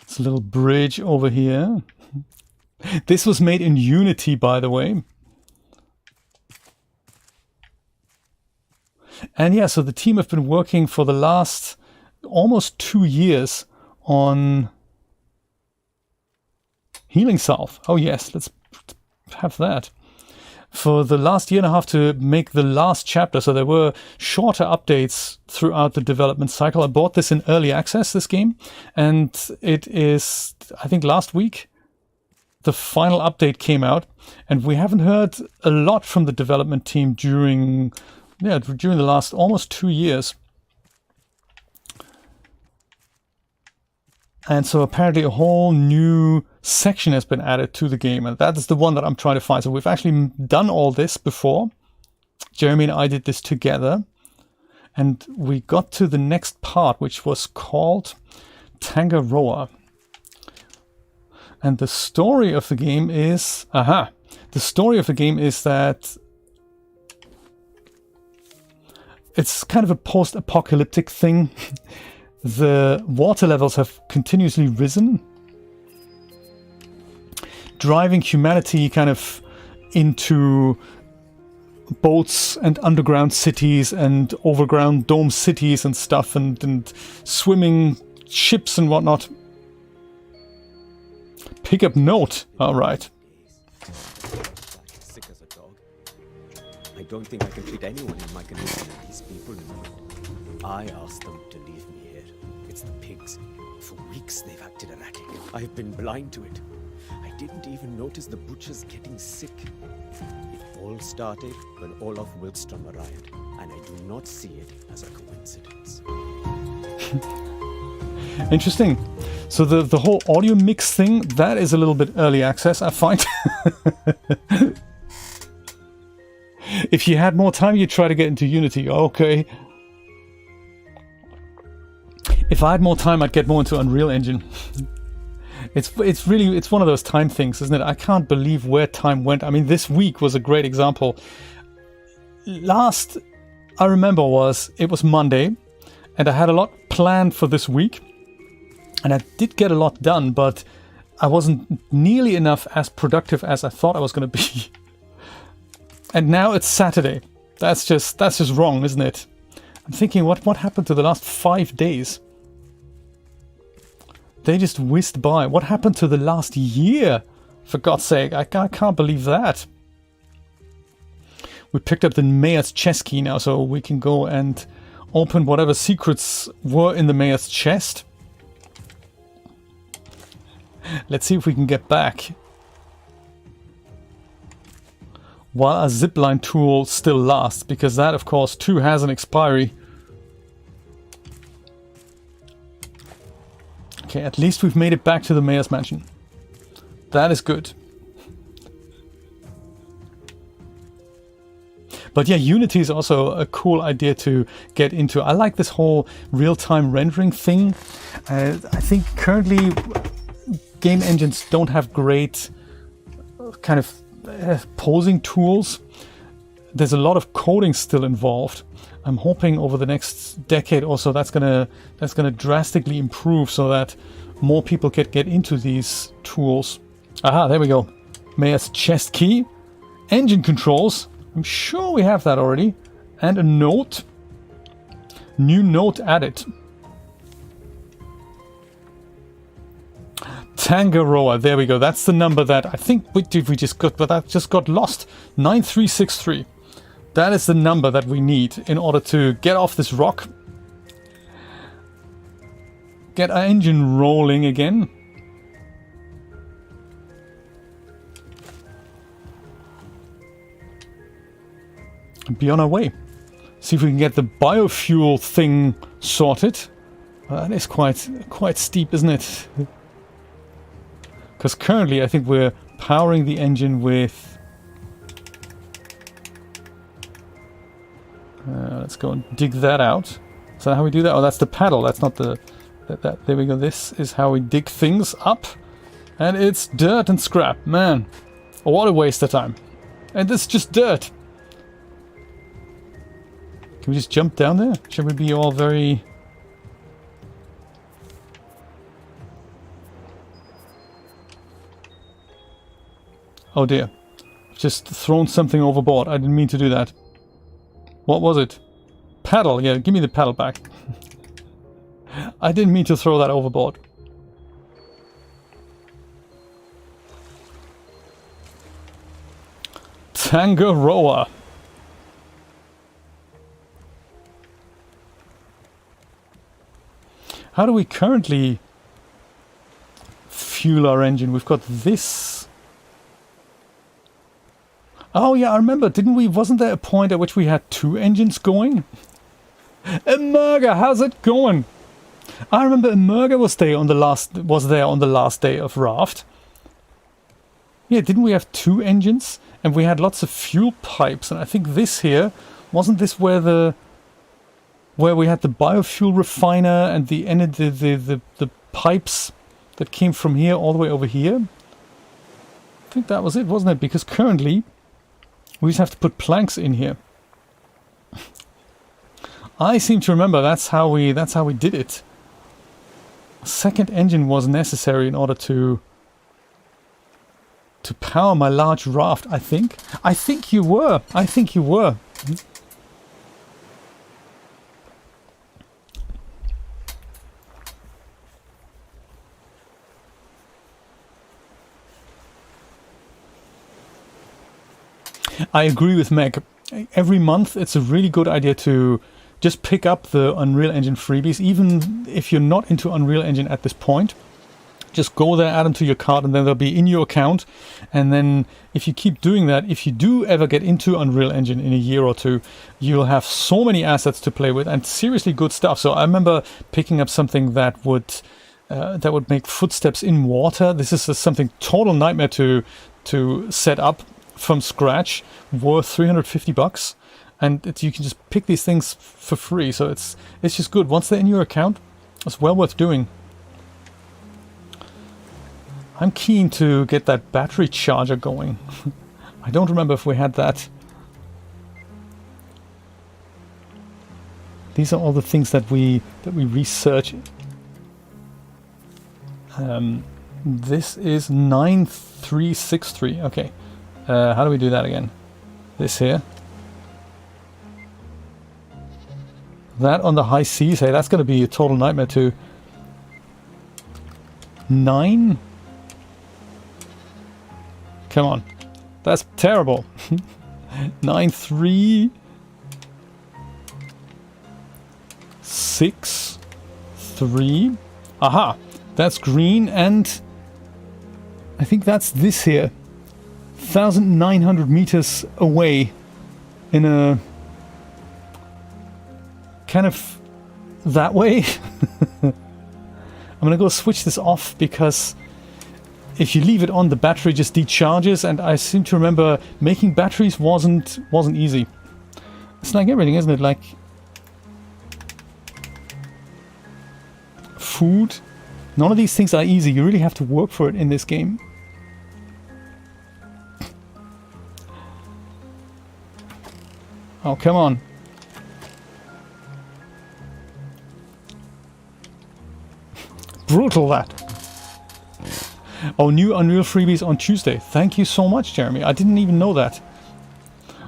S1: It's a little bridge over here. This was made in Unity, by the way. And yeah, so the team have been working for the last almost 2 years on healing salve. Oh yes, let's have that. For the last year and a half to make the last chapter, so there were shorter updates throughout the development cycle. I bought this in early access, this game, and it is, I think last week, the final update came out, and we haven't heard a lot from the development team during the last almost 2 years. And so apparently a whole new section has been added to the game, and that is the one that I'm trying to find. So we've actually done all this before. Jeremy and I did this together, and we got to the next part, which was called Tangaroa. And the story of the game is... The story of the game is that it's kind of a post-apocalyptic thing. The water levels have continuously risen, driving humanity kind of into boats and underground cities and overground dome cities and stuff, and swimming ships and whatnot. Pick up note. All right.
S3: Sick as a dog. I don't think I can treat anyone in my condition like these people in the I asked them to leave me here. It's the pigs. For weeks they've acted erratic. I've been blind to it. I didn't even notice the butchers getting sick. It all started when Olaf Wilstrom arrived, and I do not see it as a coincidence.
S1: Interesting. So the whole audio mix thing, that is a little bit early access, I find. If you had more time, you'd try to get into Unity. Okay. If I had more time, I'd get more into Unreal Engine. It's one of those time things, isn't it? I can't believe where time went. I mean, this week was a great example. Last I remember it was Monday, and I had a lot planned for this week. And I did get a lot done, but I wasn't nearly enough as productive as I thought I was going to be. And now it's Saturday. That's just wrong, isn't it? I'm thinking, what happened to the last 5 days? They just whizzed by. What happened to the last year? For God's sake, I can't believe that. We picked up the mayor's chest key now, so we can go and open whatever secrets were in the mayor's chest. Let's see if we can get back while our zipline tool still lasts, because that, of course, too has an expiry. Okay, at least we've made it back to the mayor's mansion. That is good. But yeah, Unity is also a cool idea to get into. I like this whole real-time rendering thing. I think currently game engines don't have great kind of posing tools. There's a lot of coding still involved. I'm hoping over the next decade or so that's gonna drastically improve so that more people can get into these tools. Aha, there we go. Mayor's chest key. Engine controls. I'm sure we have that already. And a note. New note added. Tangaroa, there we go. That's the number that I think we just got, but that just got lost. 9363. That is the number that we need in order to get off this rock. Get our engine rolling again. And be on our way. See if we can get the biofuel thing sorted. That is quite steep, isn't it? Because currently I think we're powering the engine with... let's go and dig that out. Is that how we do that? Oh, that's the paddle. That's not the... There we go. This is how we dig things up. And it's dirt and scrap. Man, what a waste of time. And this is just dirt. Can we just jump down there? Should we be all very... Oh dear. I've just thrown something overboard. I didn't mean to do that. What was it? Paddle. Yeah, give me the paddle back. I didn't mean to throw that overboard. Tangaroa. How do we currently fuel our engine? We've got this. Oh yeah, I remember. Wasn't there a point at which we had 2 engines going? Emerga, how's it going? I remember Emerga was there on the last day of Raft. Yeah, didn't we have 2 engines? And we had lots of fuel pipes, and I think this here, wasn't this where we had the biofuel refiner and the pipes that came from here all the way over here? I think that was it, wasn't it? Because currently we just have to put planks in here. I seem to remember that's how we did it. A second engine was necessary in order to power my large raft, I think. I think you were. I agree with Meg. Every month it's a really good idea to just pick up the Unreal Engine freebies, even if you're not into Unreal Engine at this point. Just go there, add them to your cart, and then they'll be in your account. And then if you keep doing that, if you do ever get into Unreal Engine in a year or two, you'll have so many assets to play with and seriously good stuff. So I remember picking up something that would make footsteps in water. This is something total nightmare to set up from scratch, worth $350. And you can just pick these things for free. So it's just good. Once they're in your account, it's well worth doing. I'm keen to get that battery charger going. I don't remember if we had that. These are all the things that we research. This is 9363. Okay. How do we do that again? This here. That on the high seas. Hey, that's going to be a total nightmare too. 9. Come on. That's terrible. 9, 3, 6, 3. Aha! That's green, and I think that's this here. 1,900 meters away in a kind of that way. I'm gonna go switch this off because if you leave it on, the battery just decharges, and I seem to remember making batteries wasn't easy. It's like everything, isn't it? Like food. None of these things are easy. You really have to work for it in this game. Oh, come on. Brutal, that. Oh, new Unreal freebies on Tuesday. Thank you so much, Jeremy. I didn't even know that.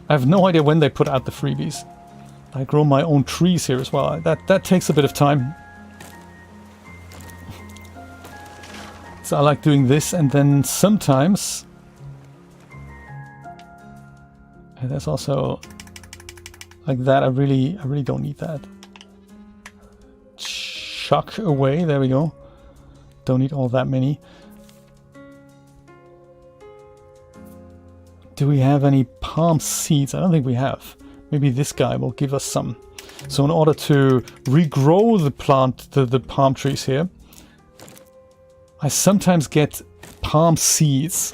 S1: I have no idea when they put out the freebies. I grow my own trees here as well. That takes a bit of time. So I like doing this, and then sometimes... And there's also... Like that, I really don't need that. Chuck away, there we go. Don't need all that many. Do we have any palm seeds? I don't think we have. Maybe this guy will give us some. So in order to regrow the plant, the palm trees here, I sometimes get palm seeds.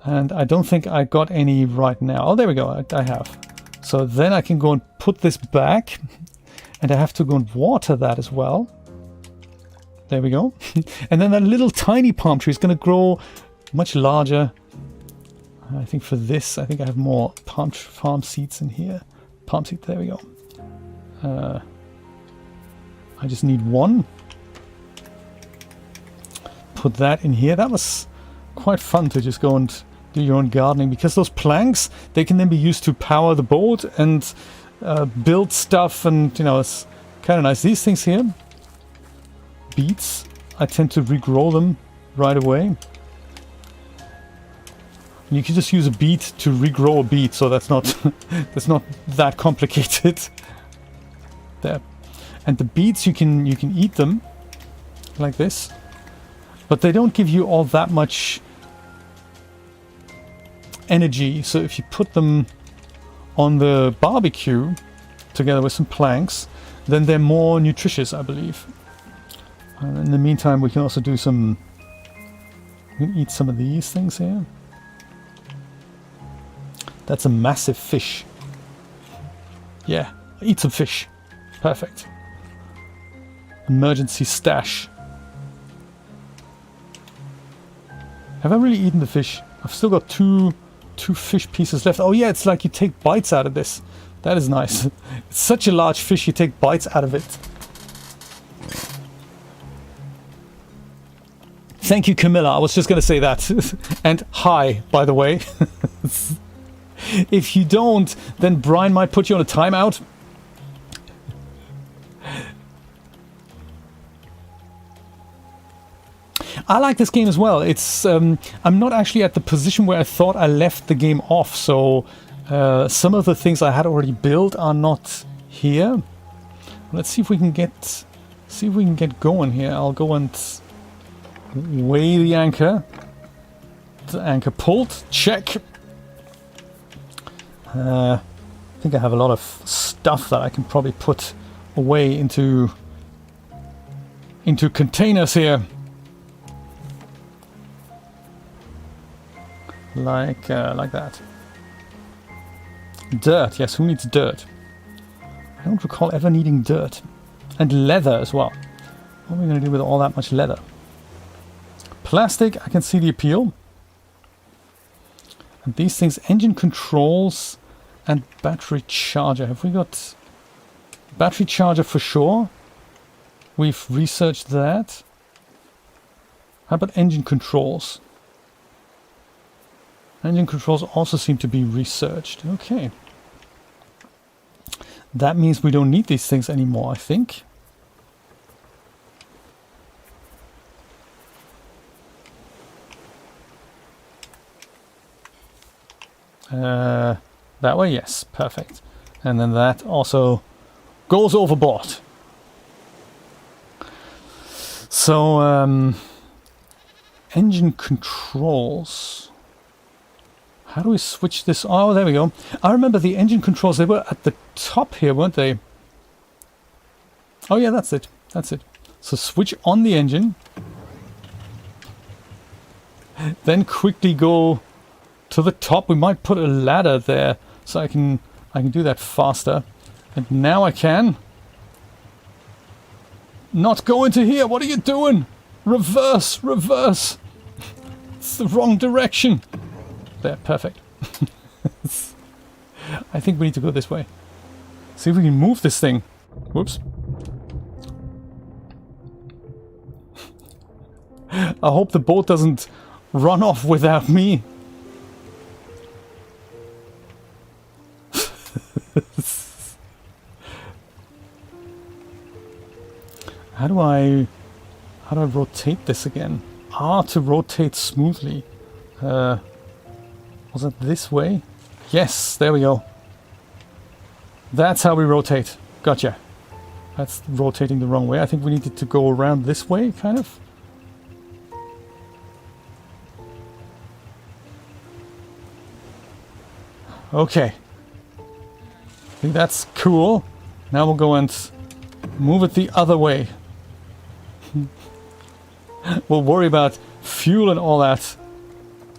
S1: And I don't think I got any right now. Oh, there we go, I have. So then I can go and put this back. And I have to go and water that as well. There we go. And then that little tiny palm tree is going to grow much larger. I think for this, I think I have more palm seeds in here. Palm seed, there we go. I just need one. Put that in here. That was quite fun to just go and do your own gardening, because those planks, they can then be used to power the boat and build stuff, and you know, it's kind of nice. These things here, beets, I tend to regrow them right away. You can just use a beet to regrow a beet, so that's not that's not that complicated. There, and the beets, you can eat them like this, but they don't give you all that much energy. So if you put them on the barbecue together with some planks, then they're more nutritious, I believe. In the meantime, we can also do some. We can eat some of these things here. That's a massive fish. Yeah, eat some fish. Perfect. Emergency stash. Have I really eaten the fish? I've still got two fish pieces left. Oh yeah, it's like you take bites out of this. That is nice. It's such a large fish, you take bites out of it. Thank you, Camilla. I was just going to say that. And hi, by the way. If you don't, then Brian might put you on a timeout. I like this game as well. It's I'm not actually at the position where I thought I left the game off, so some of the things I had already built are not here. Let's see if we can get going here. I'll go and weigh the anchor. The anchor pulled. Check. I think I have a lot of stuff that I can probably put away into containers here. Like that. Dirt, yes, who needs dirt? I don't recall ever needing dirt. And leather as well. What are we going to do with all that much leather? Plastic, I can see the appeal. And these things, engine controls and battery charger. Have we got battery charger for sure? We've researched that. How about engine controls? Engine controls also seem to be researched. Okay. That means we don't need these things anymore, I think. That way, yes. Perfect. And then that also goes overboard. So, engine controls. How do we switch this? Oh, there we go. I remember the engine controls, they were at the top here, weren't they? Oh yeah, that's it. That's it. So switch on the engine. Then quickly go to the top. We might put a ladder there so I can do that faster. And now I can not go into here. What are you doing? Reverse, reverse. It's the wrong direction. There, perfect. I think we need to go this way. See if we can move this thing. Whoops. I hope the boat doesn't run off without me. How do I rotate this again? Ah, to rotate smoothly. Was it this way? Yes, there we go. That's how we rotate. Gotcha. That's rotating the wrong way. I think we needed to go around this way, kind of. Okay. I think that's cool. Now we'll go and move it the other way. We'll worry about fuel and all that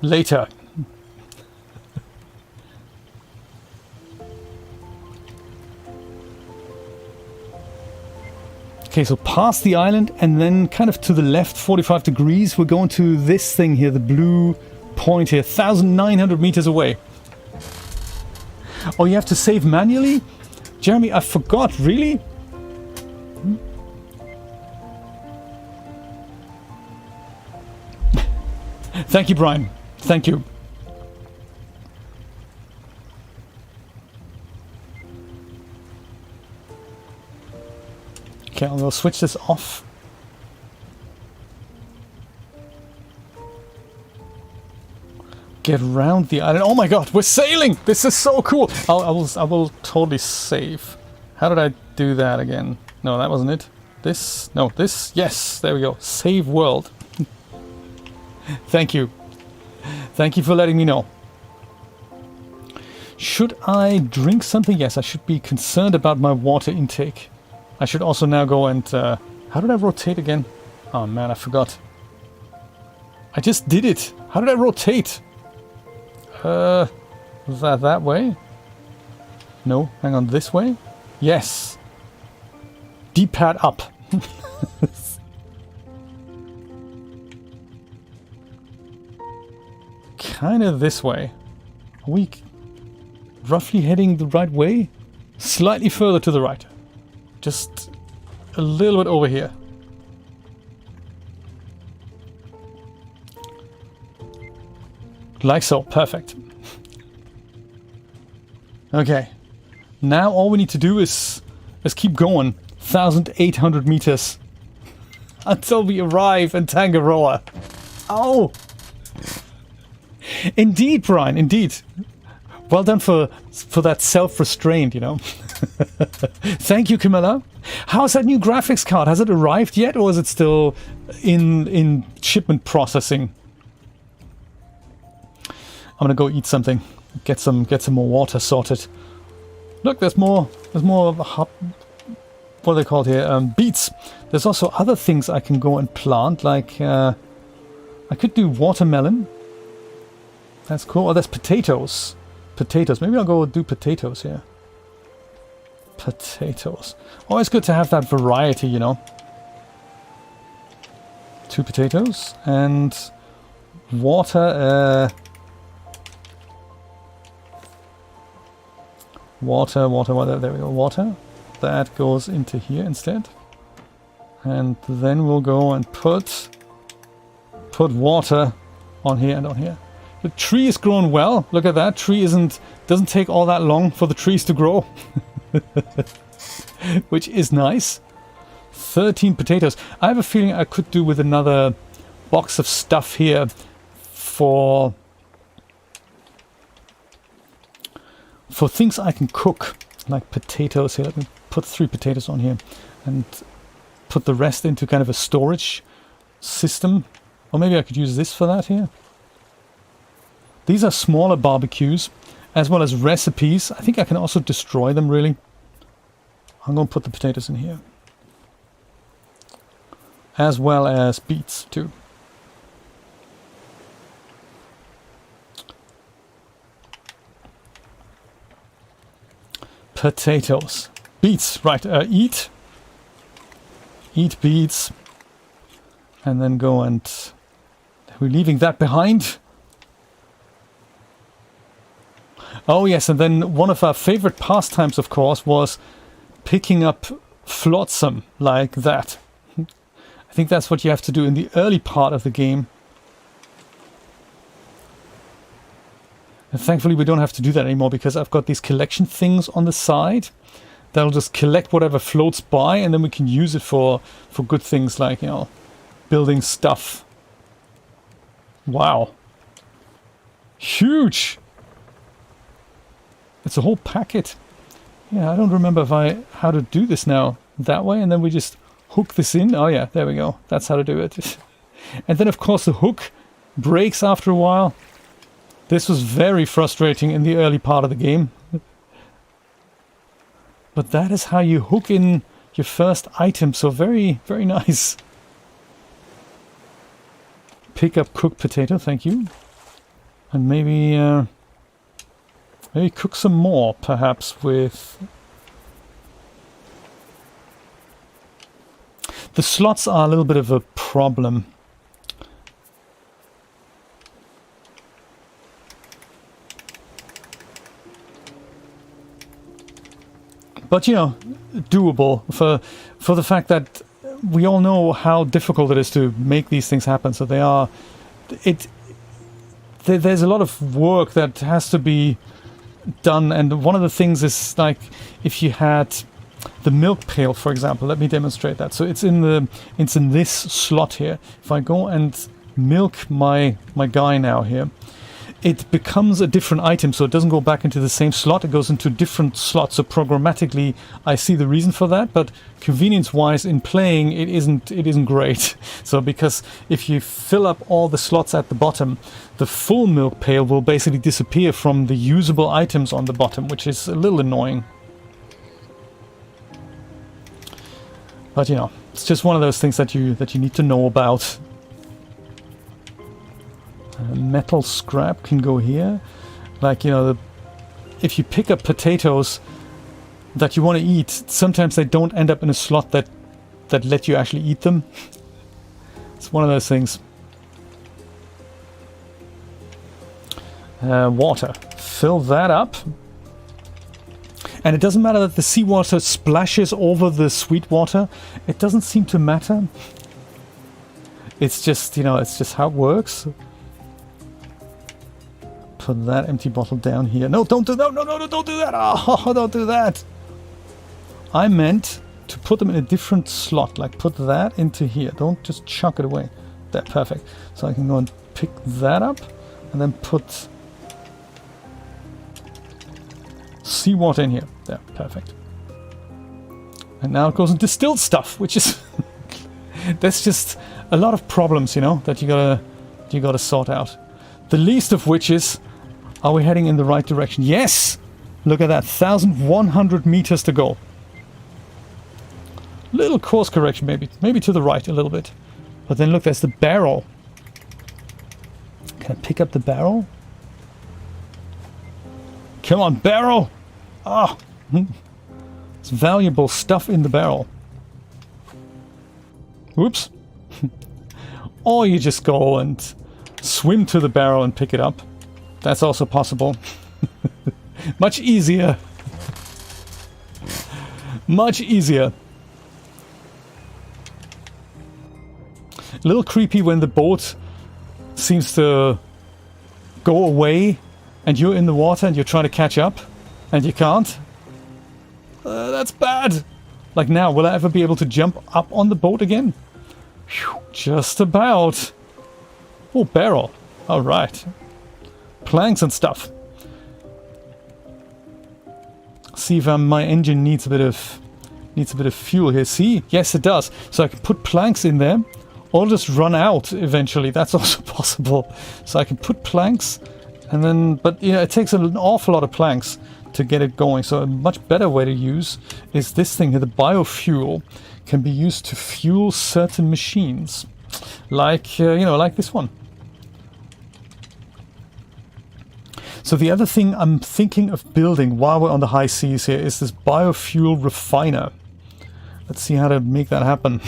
S1: later. Okay, so past the island and then kind of to the left, 45 degrees, we're going to this thing here, the blue point here, 1,900 meters away. Oh, you have to save manually? Jeremy, I forgot, really? Thank you, Brian. Thank you. Okay, I'll switch this off. Get around the island. Oh my god, we're sailing! This is so cool! I will totally save. How did I do that again? No, that wasn't it. This? No, this? Yes, there we go. Save world. Thank you. Thank you for letting me know. Should I drink something? Yes, I should be concerned about my water intake. I should also now go and... how did I rotate again? Oh man, I forgot. I just did it. How did I rotate? Was that way? No, hang on, this way? Yes. D-pad up. Kind of this way. Are we roughly heading the right way? Slightly further to the right. Just a little bit over here. Like so, perfect. Okay, now all we need to do is keep going 1,800 meters until we arrive in Tangaroa. Oh! Indeed, Brian, indeed. Well done for that self-restraint, you know. Thank you, Camilla. How's that new graphics card? Has it arrived yet, or is it still in shipment processing? I'm gonna go eat something. Get some more water sorted. Look, there's more of a hub. What are they called here? Beets. There's also other things I can go and plant, like I could do watermelon. That's cool. Oh, there's potatoes. Potatoes. Maybe I'll go do potatoes here. Potatoes. Always good to have that variety, you know. 2 potatoes and water. Water, there we go, water. That goes into here instead. And then we'll go and put water on here and on here. The tree is growing well. Look at that. Tree doesn't take all that long for the trees to grow. Which is nice. 13 potatoes. I have a feeling I could do with another box of stuff here for things I can cook, like potatoes here. Let me put 3 potatoes on here and put the rest into kind of a storage system. Or maybe I could use this for that here. These are smaller barbecues, as well as recipes. I think I can also destroy them, really. I'm going to put the potatoes in here. As well as beets, too. Potatoes. Beets, right, eat beets. And then go and... We're leaving that behind. Oh yes, and then one of our favorite pastimes, of course, was picking up flotsam like that. I think that's what you have to do in the early part of the game. And thankfully we don't have to do that anymore, because I've got these collection things on the side that'll just collect whatever floats by, and then we can use it for good things like, you know, building stuff. Wow. Huge! It's a whole packet. Yeah, I don't remember how to do this now. That way, and then we just hook this in. Oh yeah, there we go. That's how to do it. And then of course the hook breaks after a while. This was very frustrating in the early part of the game. But that is how you hook in your first item, so very, very nice. Pick up cooked potato, thank you. And maybe cook some more, perhaps, with... The slots are a little bit of a problem. But, you know, doable for the fact that we all know how difficult it is to make these things happen. So they are... There's a lot of work that has to be done, and one of the things is, like, if you had the milk pail, for example. Let me demonstrate that. So it's in this slot here. If I go and milk my guy now here, it becomes a different item, so it doesn't go back into the same slot, it goes into different slots. So programmatically I see the reason for that, but convenience wise in playing it isn't great. So because if you fill up all the slots at the bottom, the full milk pail will basically disappear from the usable items on the bottom, which is a little annoying. But you know, it's just one of those things that you need to know about. Metal scrap can go here. Like, you know, if you pick up potatoes that you want to eat, sometimes they don't end up in a slot that let you actually eat them. It's one of those things. Water. Fill that up. And it doesn't matter that the seawater splashes over the sweet water. It doesn't seem to matter. It's just, you know, it's just how it works. Put that empty bottle down here. No, don't do that. No, don't do that. Oh, don't do that. I meant to put them in a different slot. Like put that into here. Don't just chuck it away. There, perfect. So I can go and pick that up and then put seawater in here. There, perfect. And now it goes into distilled stuff, which is that's just a lot of problems, you know, that you gotta sort out. The least of which is, are we heading in the right direction? Yes! Look at that, 1,100 meters to go. Little course correction, maybe to the right a little bit. But then look, there's the barrel. Can I pick up the barrel? Come on, barrel! Ah! It's valuable stuff in the barrel. Whoops. Or you just go and swim to the barrel and pick it up. That's also possible. Much easier. Much easier. A little creepy when the boat seems to go away and you're in the water and you're trying to catch up and you can't. That's bad. Like now, will I ever be able to jump up on the boat again? Whew, just about. Oh, barrel. All right. Planks and stuff. See if my engine needs a bit of fuel here. See? Yes, it does. So I can put planks in there. Or just run out eventually. That's also possible. So I can put planks and then, but yeah, it takes an awful lot of planks to get it going. So a much better way to use is this thing here. The biofuel can be used to fuel certain machines. Like, you know, like this one. So the other thing I'm thinking of building while we're on the high seas here is this biofuel refiner. Let's see how to make that happen.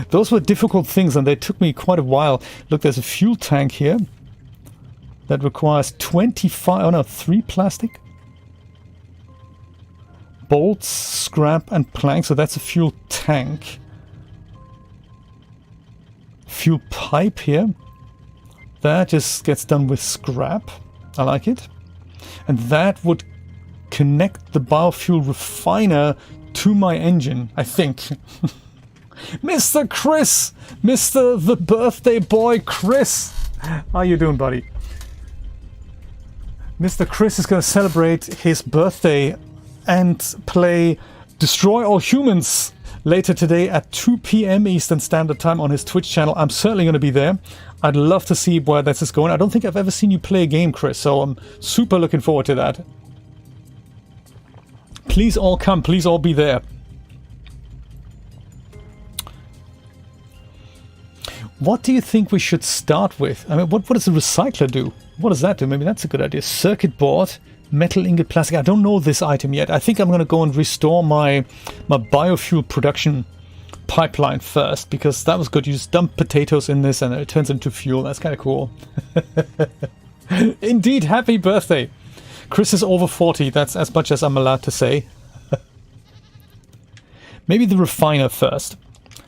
S1: Those were difficult things and they took me quite a while. Look, there's a fuel tank here that requires 3 plastic bolts, scrap and plank. So that's a fuel tank. Fuel pipe here. That just gets done with scrap. I like it. And that would connect the biofuel refiner to my engine, I think. Mr. Chris! Mr. the birthday boy Chris! How you doing, buddy? Mr. Chris is going to celebrate his birthday and play Destroy All Humans later today at 2 p.m. Eastern Standard Time on his Twitch channel. I'm certainly going to be there. I'd love to see where this is going. I don't think I've ever seen you play a game, Chris, so I'm super looking forward to that. Please all come. Please all be there. What do you think we should start with? I mean, what does the recycler do? What does that do? Maybe that's a good idea. Circuit board, metal ingot, plastic. I don't know this item yet. I think I'm going to go and restore my biofuel production pipeline first, because that was good. You just dump potatoes in this and it turns into fuel. That's kind of cool. Indeed, happy birthday. Chris is over 40. That's as much as I'm allowed to say. Maybe the refiner first.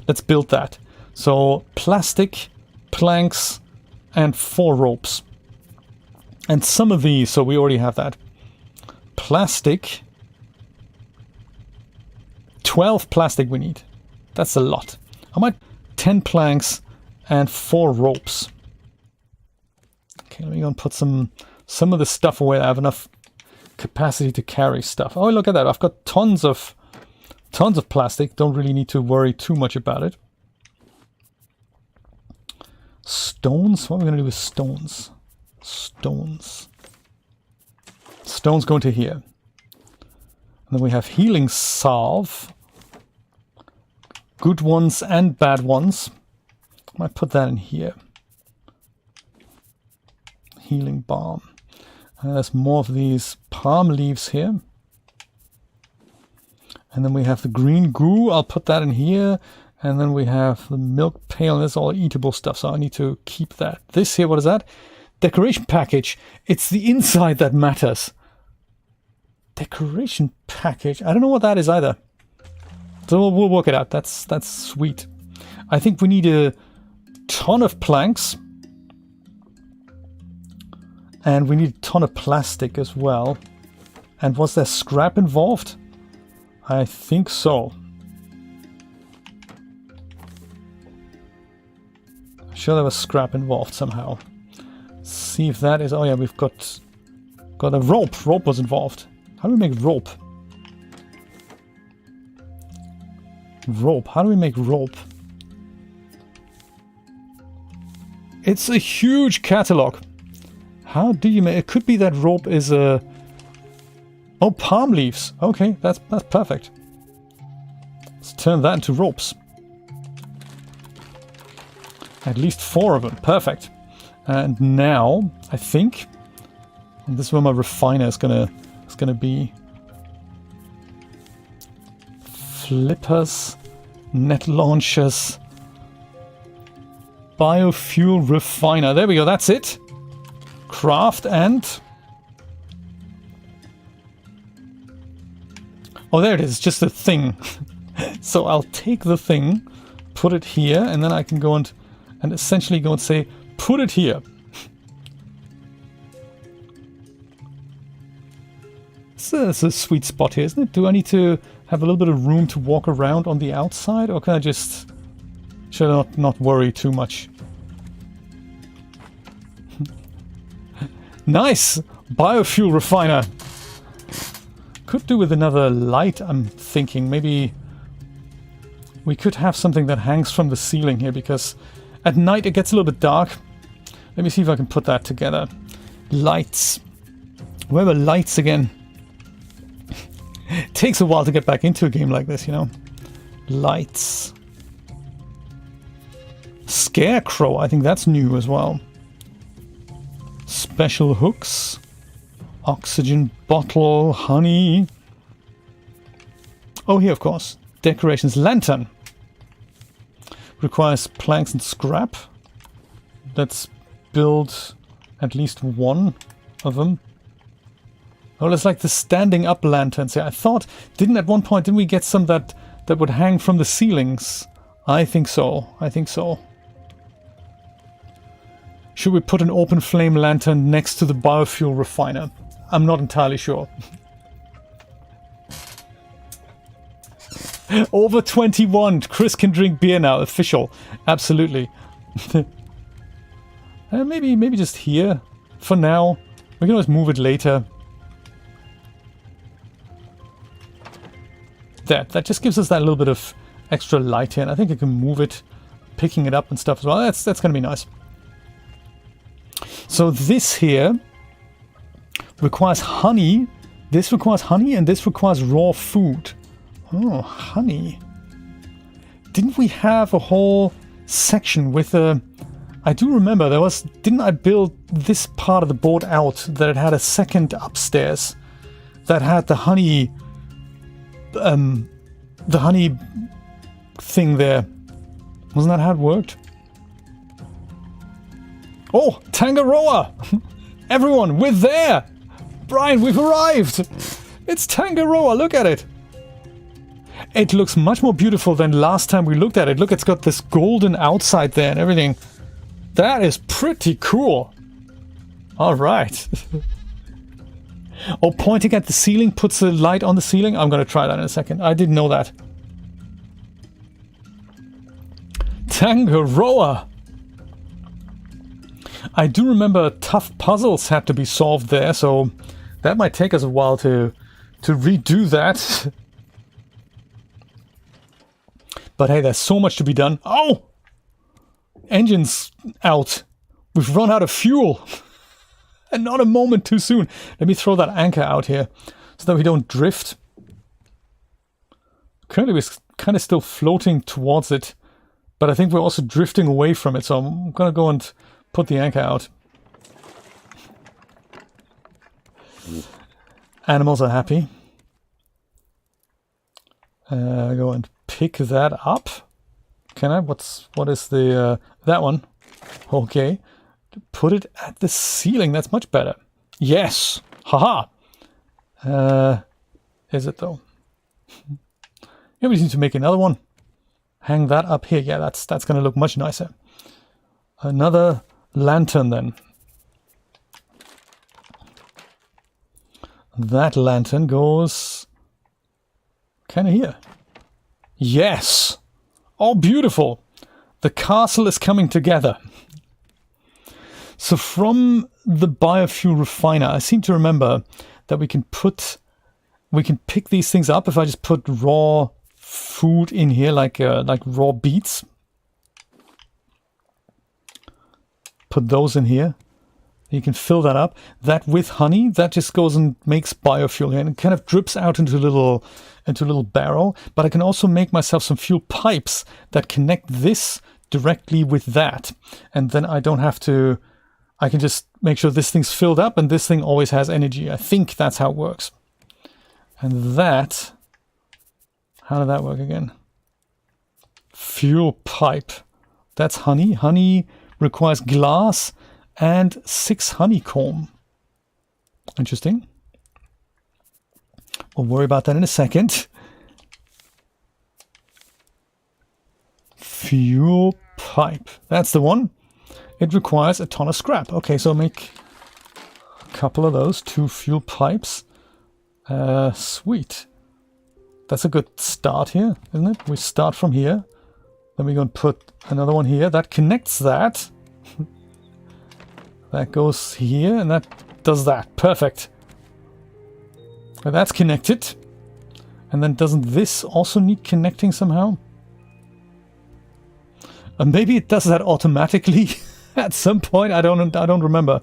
S1: Let's build that. So plastic, planks, and 4 ropes. And some of these, so we already have that. Plastic. 12 plastic we need. That's a lot. I might 10 planks and 4 ropes. Okay, let me go and put some of the stuff away. I have enough capacity to carry stuff. Oh, look at that. I've got tons of plastic. Don't really need to worry too much about it. Stones? What are we going to do with stones? Stones. Stones go into here. And then we have healing salve. Good ones and bad ones. I might put that in here. Healing balm. There's more of these palm leaves here. And then we have the green goo. I'll put that in here. And then we have the milk pail. And that's all eatable stuff, so I need to keep that. This here, what is that? Decoration package. It's the inside that matters. Decoration package. I don't know what that is either. So we'll work it out. That's sweet. I think we need a ton of planks. And we need a ton of plastic as well. And was there scrap involved? I think so. I'm sure there was scrap involved somehow. Let's see if that is... Oh yeah, we've got a rope. Rope was involved. How do we make rope? Rope. How do we make rope? It's a huge catalog. How do you make... It could be that rope is a... Oh, palm leaves. Okay, that's perfect. Let's turn that into ropes. At least 4 of them. Perfect. And now, I think... And this is where my refiner is gonna be. Flippers. Net launchers. Biofuel Refiner. There we go, that's it. Craft and... Oh, there it is, just a thing. So I'll take the thing, put it here, and then I can go and essentially go and say, put it here. It's a sweet spot here, isn't it? Do I need to have a little bit of room to walk around on the outside, or can I just... Should I not worry too much? Nice! Biofuel refiner. Could do with another light, I'm thinking. Maybe we could have something that hangs from the ceiling here, because at night it gets a little bit dark. Let me see if I can put that together. Lights. Where were lights again? It takes a while to get back into a game like this, you know. Lights. Scarecrow, I think that's new as well. Special hooks. Oxygen bottle, honey. Oh, here, of course. Decorations. Lantern. Requires planks and scrap. Let's build at least one of them. Oh, it's like the standing up lanterns here. I thought, didn't we get some that would hang from the ceilings? I think so. I think so. Should we put an open flame lantern next to the biofuel refiner? I'm not entirely sure. Over 21. Chris can drink beer now. Official. Absolutely. Maybe just here for now. We can always move it later. That just gives us that little bit of extra light here. And I think I can move it, picking it up and stuff as well. That's going to be nice. So this here requires honey. This requires honey, and this requires raw food. Oh, honey. Didn't we have a whole section with a... I do remember there was... Didn't I build this part of the board out that it had a second upstairs that had the honey... the honey thing there. Wasn't that how it worked? Oh, Tangaroa! Everyone, we're there! Brian, we've arrived! It's Tangaroa, look at it! It looks much more beautiful than last time we looked at it. Look, it's got this golden outside there and everything. That is pretty cool. Alright. Oh, pointing at the ceiling puts a light on the ceiling? I'm gonna try that in a second. I didn't know that. Tangaroa! I do remember tough puzzles had to be solved there, so that might take us a while to redo that. But hey, there's so much to be done. Oh! Engine's out. We've run out of fuel. And not a moment too soon. Let me throw that anchor out here so that we don't drift. Currently we're kind of still floating towards it, but I think we're also drifting away from it, so I'm going to go and put the anchor out. Animals are happy. Go and pick that up. Can I? What is the that one? Okay. Put it at the ceiling. That's much better. Yes. Haha. Is it though? Yeah, we need to make another one. Hang that up here. Yeah, that's going to look much nicer. Another lantern then. That lantern goes kind of here. Yes. Oh, beautiful. The castle is coming together. So from the biofuel refiner, I seem to remember that we can pick these things up if I just put raw food in here, like raw beets. Put those in here. You can fill that up. That with honey, that just goes and makes biofuel here, and it kind of drips out into a little barrel. But I can also make myself some fuel pipes that connect this directly with that, and then I don't have to. I can just make sure this thing's filled up, and this thing always has energy. I think that's how it works. And that, how did that work again? Fuel pipe. That's honey. Honey requires glass and 6 honeycomb. Interesting. We'll worry about that in a second. Fuel pipe. That's the one. It requires a ton of scrap. Okay, so make a couple of those. 2 fuel pipes. Sweet. That's a good start here, isn't it? We start from here. Then we're going to put another one here. That connects that. That goes here, and that does that. Perfect. And that's connected. And then doesn't this also need connecting somehow? And maybe it does that automatically at some point. I don't remember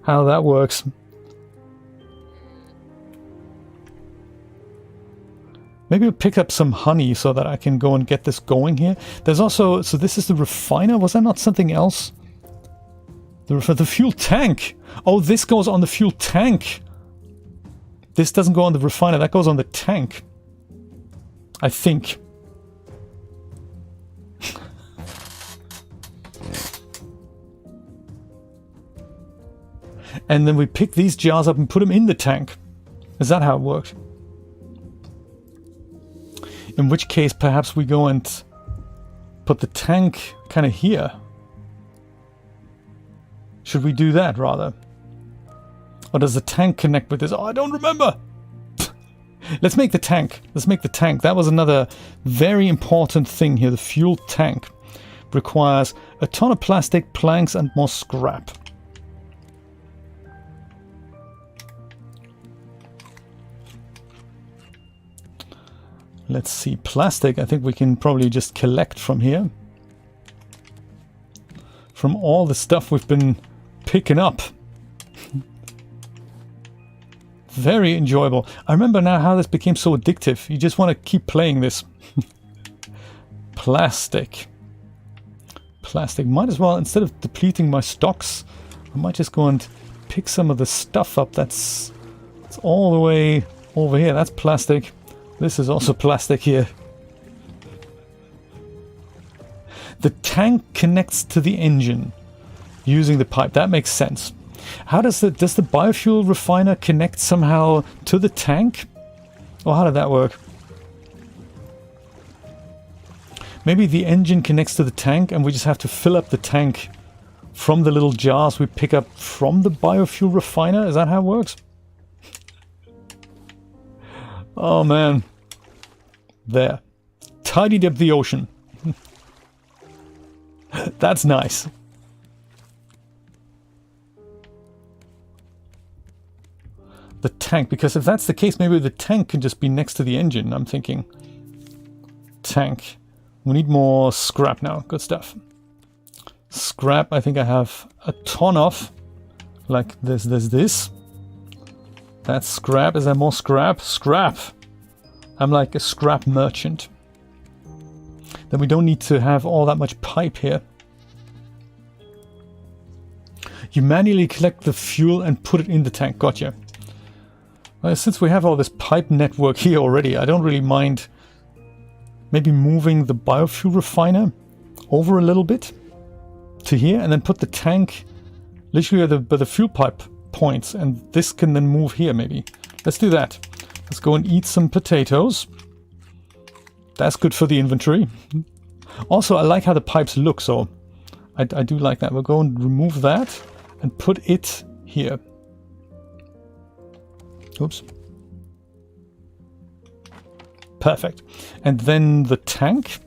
S1: how that works. Maybe we'll pick up some honey so that I can go and get this going here. There's also, so this is the refiner. Was that not something else? The fuel tank. Oh, this goes on the fuel tank. This doesn't go on the refiner. That goes on the tank. I think. And then we pick these jars up and put them in the tank. Is that how it works? In which case, perhaps we go and put the tank kind of here. Should we do that rather? Or does the tank connect with this? Oh, I don't remember. Let's make the tank. Let's make the tank. That was another very important thing here. The fuel tank requires a ton of plastic, planks, and more scrap. Let's see, plastic, I think we can probably just collect from here. From all the stuff we've been picking up. Very enjoyable. I remember now how this became so addictive. You just want to keep playing this. Plastic. Plastic. Might as well, instead of depleting my stocks, I might just go and pick some of the stuff up that's all the way over here. That's plastic. This is also plastic here. The tank connects to the engine using the pipe. That makes sense. How does the biofuel refiner connect somehow to the tank? Or how did that work? Maybe the engine connects to the tank and we just have to fill up the tank from the little jars we pick up from the biofuel refiner. Is that how it works? Oh man. There. Tidied up the ocean. That's nice. The tank, because if that's the case, maybe the tank can just be next to the engine, I'm thinking. Tank. We need more scrap now. Good stuff. Scrap, I think I have a ton of. Like there's this. That's scrap. Is there more scrap? Scrap! I'm like a scrap merchant. Then we don't need to have all that much pipe here. You manually collect the fuel and put it in the tank. Gotcha. Since we have all this pipe network here already, I don't really mind maybe moving the biofuel refiner over a little bit to here and then put the tank literally where the fuel pipe points, and this can then move here maybe. Let's do that. Let's go and eat some potatoes. That's good for the inventory. Also, I like how the pipes look, so I do like that. We'll go and remove that and put it here. Oops. Perfect. And then the tank.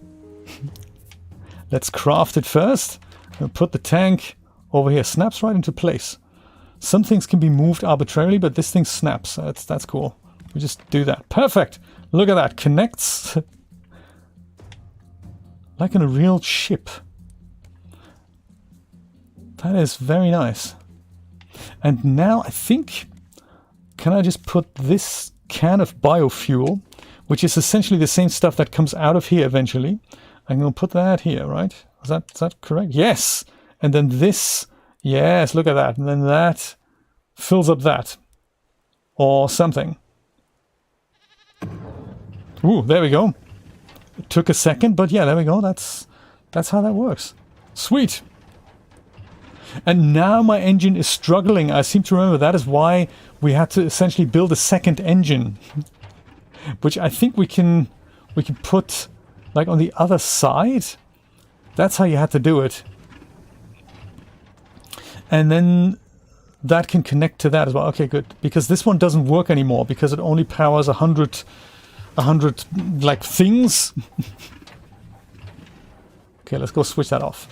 S1: Let's craft it first. We'll put the tank over here. Snaps right into place. Some things can be moved arbitrarily, but this thing snaps. That's cool. We just do that. Perfect. Look at that. Connects like in a real ship. That is very nice. And now I think, can I just put this can of biofuel, which is essentially the same stuff that comes out of here eventually. I'm going to put that here, right? Is that correct? Yes. And then this, yes, look at that. And then that fills up that. Or something. Ooh, there we go. It took a second, but yeah, there we go. That's how that works. Sweet. And now my engine is struggling. I seem to remember that is why we had to essentially build a second engine. Which I think we can put like on the other side. That's how you had to do it. And then that can connect to that as well. Okay, good. Because this one doesn't work anymore because it only powers 100 like things. Okay, let's go switch that off.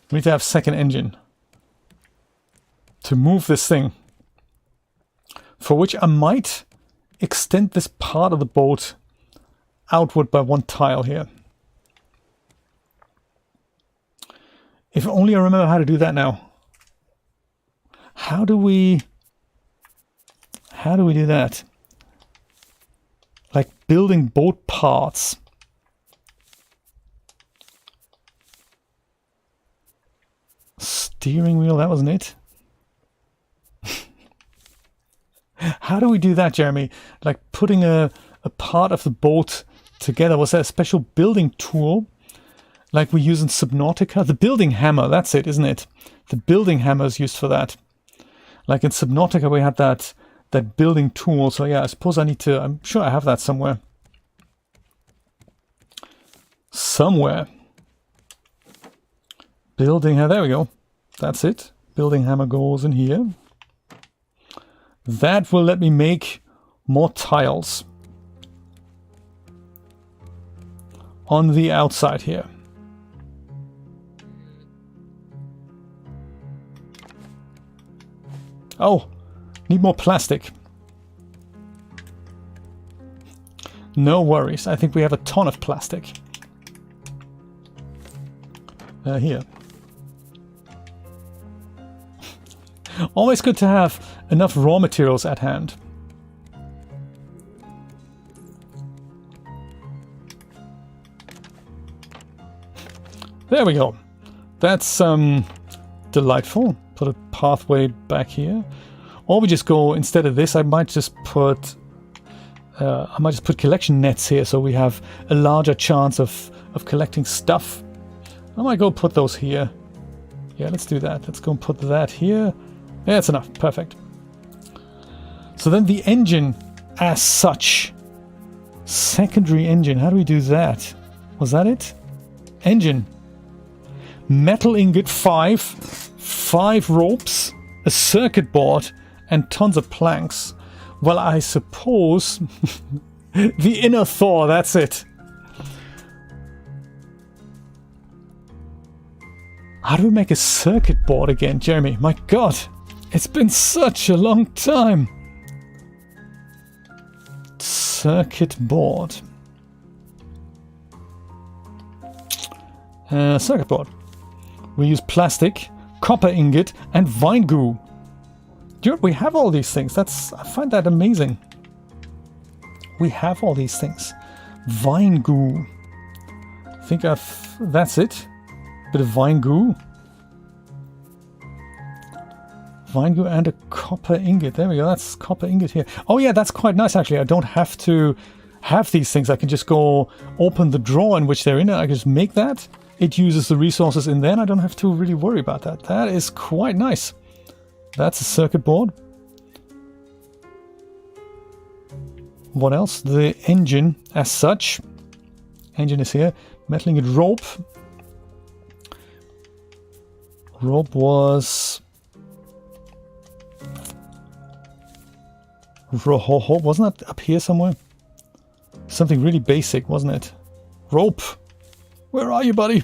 S1: We need to have second engine to move this thing, for which I might extend this part of the boat outward by one tile here. If only I remember how to do that now. How do we do that? Like building boat parts. Steering wheel, that wasn't it. How do we do that, Jeremy? Like putting a part of the boat together. Was that a special building tool like we use in Subnautica? The building hammer, that's it, isn't it? The building hammer is used for that. Like in Subnautica we had that building tool. So yeah, I suppose I need to, I'm sure I have that somewhere. Somewhere. Building hammer, there we go. That's it. Building hammer goes in here. That will let me make more tiles on the outside here. Oh, need more plastic. No worries. I think we have a ton of plastic. Here. Always good to have enough raw materials at hand. There we go. That's delightful. Put a pathway back here. Or we just go, instead of this, I might just put collection nets here so we have a larger chance of collecting stuff. I might go put those here. Yeah, let's do that. Let's go and put that here. Yeah, that's enough. Perfect. So then the engine as such. Secondary engine. How do we do that? Was that it? Engine. Metal ingot 5 ropes, a circuit board, and tons of planks. Well, I suppose the inner Thor, that's it. How do we make a circuit board again, Jeremy? My God, it's been such a long time. Circuit board. Circuit board. We use plastic, copper ingot, and vine goo. Dude, we have all these things. I find that amazing. We have all these things. Vine goo. I think that's it. Bit of vine goo. Vine glue and a copper ingot. There we go. That's copper ingot here. Oh yeah, that's quite nice actually. I don't have to have these things. I can just go open the drawer in which they're in. I can just make that. It uses the resources in there and I don't have to really worry about that. That is quite nice. That's a circuit board. What else? The engine as such. Engine is here. Metal ingot rope. Rope was... Wasn't that up here somewhere? Something really basic, wasn't it? Rope. Where are you, buddy?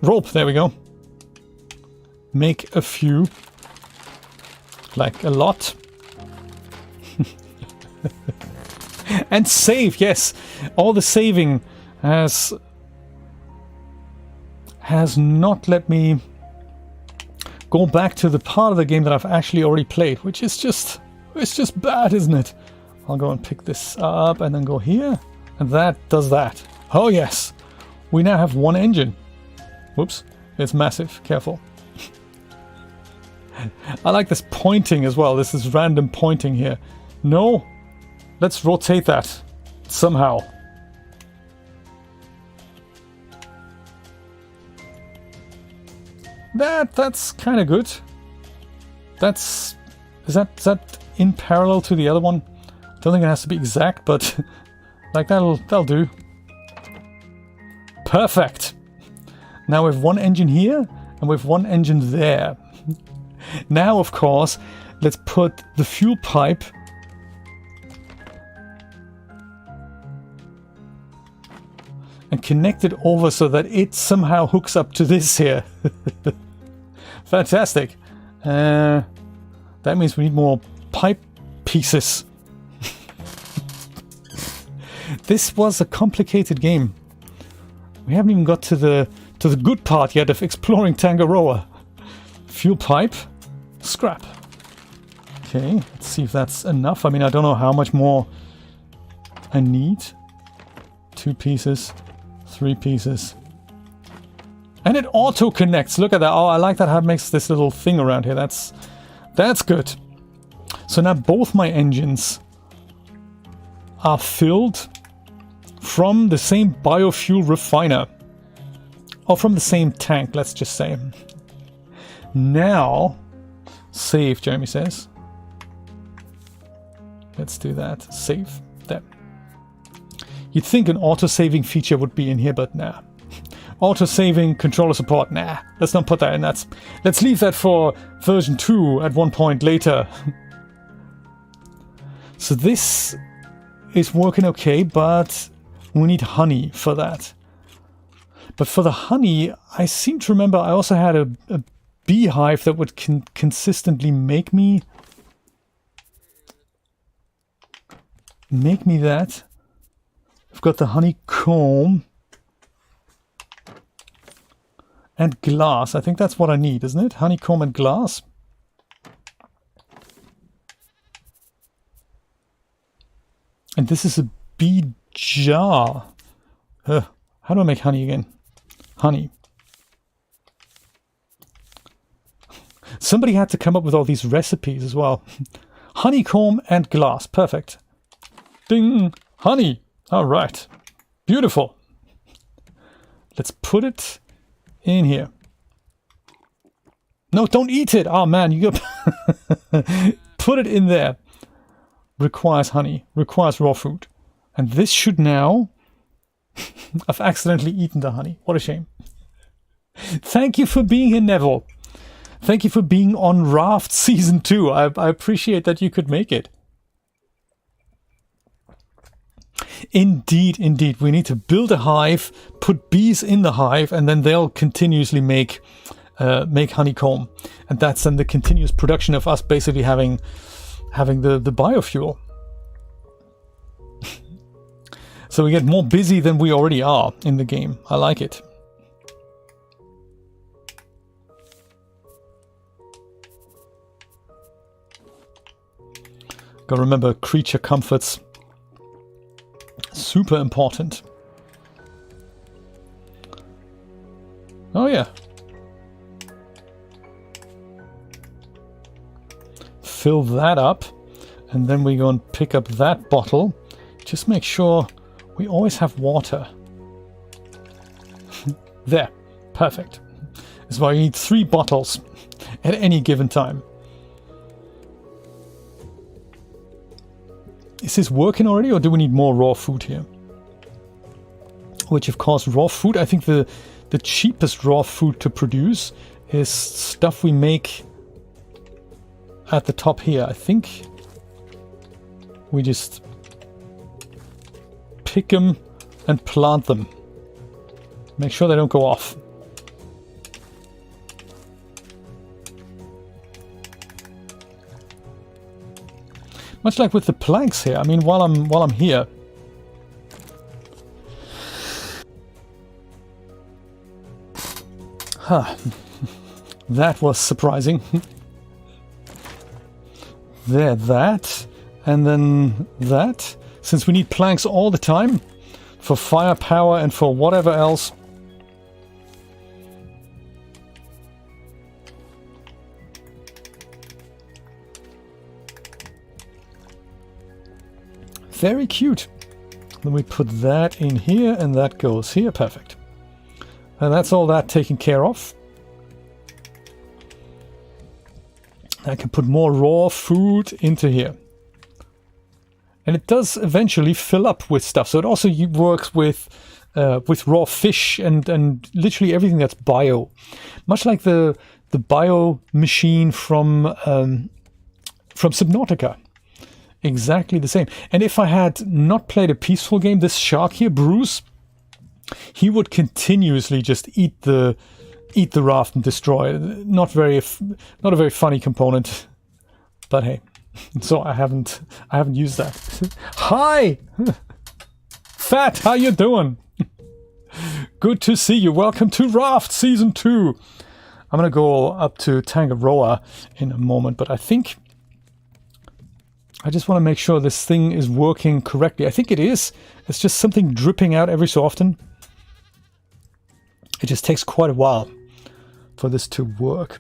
S1: Rope, there we go. Make a few. Like a lot. And save, yes. All the saving has not let me go back to the part of the game that I've actually already played, which is just, it's just bad, isn't it? I'll go and pick this up and then go here, and that does that. Oh yes, we now have one engine. Whoops, it's massive, careful. I like this pointing as well, this is random pointing here. No, let's rotate that somehow. That's kind of good. Is that in parallel to the other one? Don't think it has to be exact, but like that'll do. Perfect. Now we have one engine here and we have one engine there. Now, of course, let's put the fuel pipe and connect it over so that it somehow hooks up to this here. Fantastic. That means we need more pipe pieces. This was a complicated game. We haven't even got to the good part yet of exploring Tangaroa. Fuel pipe, scrap. Okay, let's see if that's enough. I mean, I don't know how much more I need. 2 pieces, 3 pieces. And it auto connects. Look at that. Oh, I like that how it makes this little thing around here. That's good. So now both my engines are filled from the same biofuel refiner. Or from the same tank, let's just say. Now, save, Jeremy says. Let's do that. Save. There. You'd think an auto-saving feature would be in here, but nah. Auto-saving controller support, nah. Let's not put that in. Let's leave that for version 2 at one point later. So this is working okay, but we need honey for that. But for the honey, I seem to remember I also had a beehive that would consistently make me that. I've got the honeycomb and glass. I think that's what I need, isn't it? Honeycomb and glass. And this is a bee jar. How do I make honey again? Honey. Somebody had to come up with all these recipes as well. Honeycomb and glass. Perfect. Ding! Honey! Alright. Beautiful. Let's put it in here. No, don't eat it! Oh man, you got... Put it in there. Requires honey. Requires raw food. And this should now... I've accidentally eaten the honey. What a shame. Thank you for being here, Neville. Thank you for being on Raft Season 2. I appreciate that you could make it. Indeed, indeed. We need to build a hive, put bees in the hive, and then they'll continuously make honeycomb. And that's then the continuous production of us basically having the biofuel. So we get more busy than we already are in the game. I like it. Gotta remember creature comforts. Super important. Oh yeah. fill that up. And then we go and pick up that bottle. Just make sure we always have water. There. Perfect. That's why you need 3 bottles at any given time. Is this working already, or do we need more raw food here? Which, of course, raw food, I think the cheapest raw food to produce is stuff we make at the top here. I think we just pick them and plant them. Make sure they don't go off. Much like with the planks here. I mean, while I'm here, that was surprising. There, that, and then that. Since we need planks all the time for firepower and for whatever else. Very cute. Then we put that in here and that goes here. Perfect. And that's all that taken care of. I can put more raw food into here. And it does eventually fill up with stuff. So it also works with raw fish and literally everything that's bio. Much like the bio machine from Subnautica. Exactly the same. And if I had not played a peaceful game, this shark here, Bruce, he would continuously just eat the raft and destroy it. Not a very funny component, but hey. So I haven't used that. Hi, Fat, how you doing? Good to see you. Welcome to Raft Season 2. I'm gonna go up to Tangaroa in a moment, but I think I just want to make sure this thing is working correctly. I think it is. It's just something dripping out every so often. It just takes quite a while for this to work.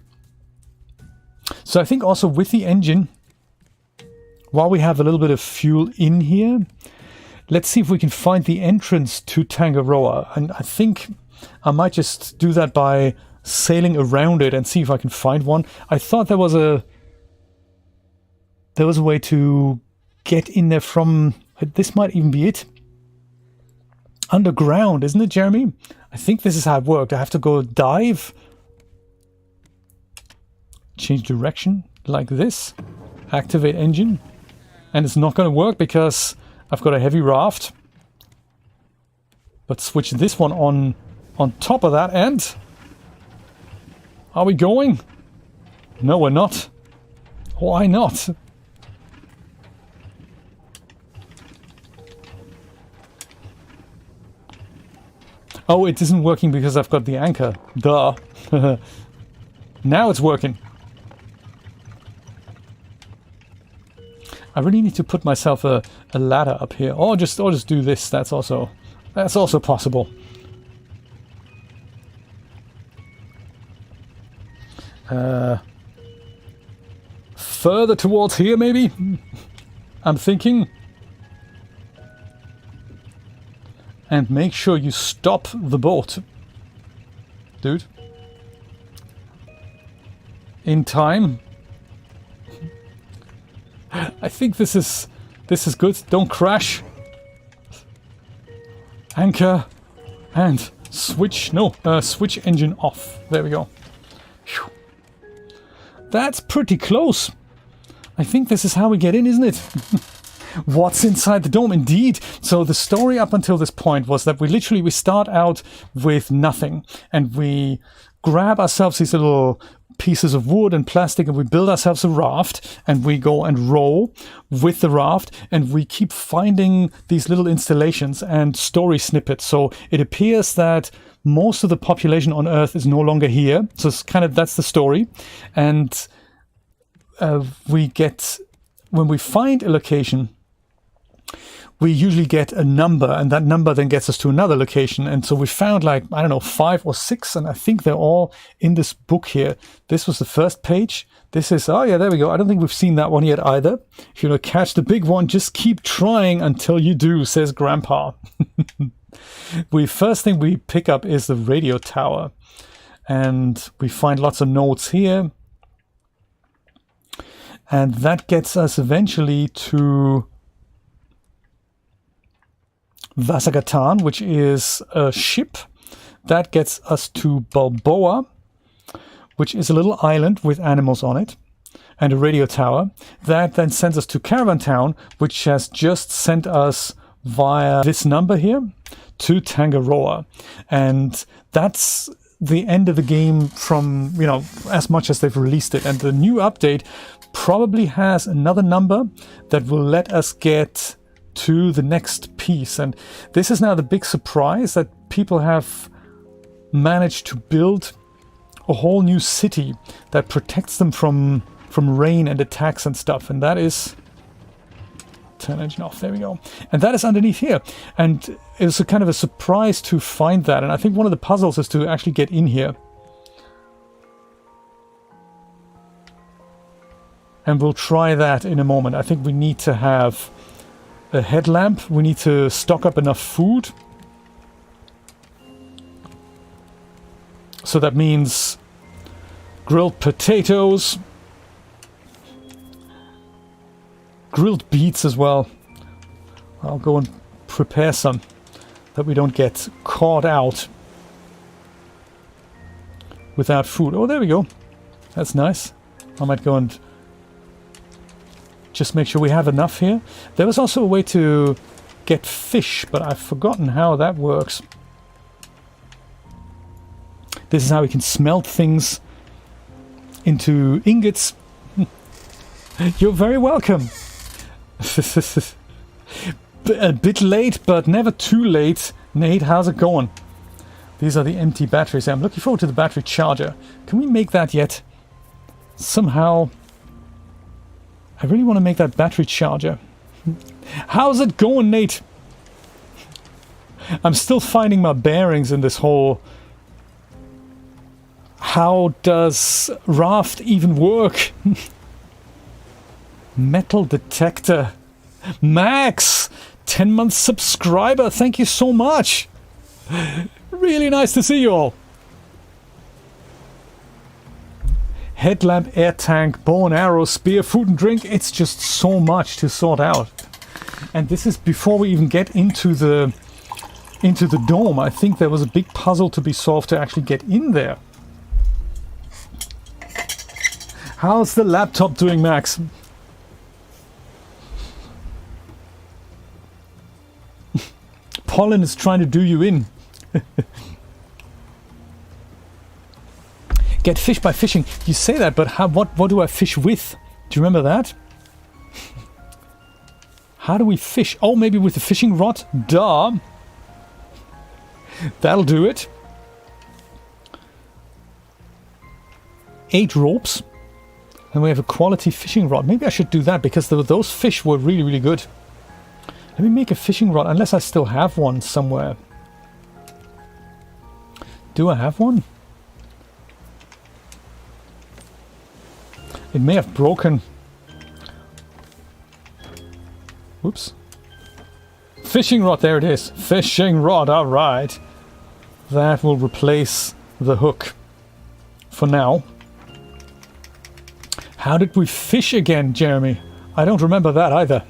S1: So I think also with the engine, while we have a little bit of fuel in here, let's see if we can find the entrance to Tangaroa. And I think I might just do that by sailing around it and see if I can find one. I thought there was a way to get in there from... This might even be it. Underground, isn't it, Jeremy? I think this is how it worked. I have to go dive. Change direction, like this. Activate engine. And it's not going to work because I've got a heavy raft. But switch this one on top of that and... Are we going? No, we're not. Why not? Oh, it isn't working because I've got the anchor. Duh. Now it's working. I really need to put myself a ladder up here. Or just do this. That's also possible. Further towards here, maybe? I'm thinking. And make sure you stop the boat. Dude. In time. I think this is good. Don't crash. Anchor. And switch. No, switch engine off. There we go. Whew. That's pretty close. I think this is how we get in, isn't it? What's inside the dome? Indeed. So the story up until this point was that we start out with nothing and we grab ourselves these little pieces of wood and plastic and we build ourselves a raft and we go and row with the raft and we keep finding these little installations and story snippets. So it appears that most of the population on Earth is no longer here. So it's that's the story. And when we find a location, we usually get a number, and that number then gets us to another location. And so we found like, I don't know, 5 or 6, and I think they're all in this book here. This was the first page. This is, oh yeah, there we go. I don't think we've seen that one yet either. If you want to catch the big one, just keep trying until you do, says Grandpa. First thing we pick up is the radio tower. And we find lots of notes here. And that gets us eventually to Vasagatan, which is a ship. That gets us to Balboa, which is a little island with animals on it, and a radio tower. That then sends us to Caravan Town, which has just sent us via this number here to Tangaroa. And that's the end of the game from, you know, as much as they've released it. And the new update probably has another number that will let us get to the next piece. And this is now the big surprise, that people have managed to build a whole new city that protects them from rain and attacks and stuff. And that is, turn engine off, there we go. And that is underneath here. And it was a kind of a surprise to find that. And I think one of the puzzles is to actually get in here. And we'll try that in a moment. I think we need to have a headlamp. We need to stock up enough food. So that means grilled potatoes, grilled beets as well. I'll go and prepare some, that we don't get caught out without food. Oh, there we go. That's nice. I might go and just make sure we have enough here. There was also a way to get fish, but I've forgotten how that works. This is how we can smelt things into ingots. You're very welcome. A bit late, but never too late. Nate, how's it going? These are the empty batteries. I'm looking forward to the battery charger. Can we make that yet? Somehow, I really want to make that battery charger. How's it going, Nate? I'm still finding my bearings in this whole... How does Raft even work? Metal detector. Max! 10-month subscriber. Thank you so much. Really nice to see you all. Headlamp, air tank, bow and arrow, spear, food and drink. It's just so much to sort out. And this is before we even get into the dome. I think there was a big puzzle to be solved to actually get in there. How's the laptop doing, Max? Pollen is trying to do you in. Get fish by fishing. You say that, but what do I fish with? Do you remember that? How do we fish? Oh, maybe with a fishing rod? Duh. That'll do it. 8 ropes. And we have a quality fishing rod. Maybe I should do that, because those fish were really, really good. Let me make a fishing rod, unless I still have one somewhere. Do I have one? It may have broken. Whoops. Fishing rod, there it is. Fishing rod, alright. That will replace the hook for now. How did we fish again, Jeremy? I don't remember that either.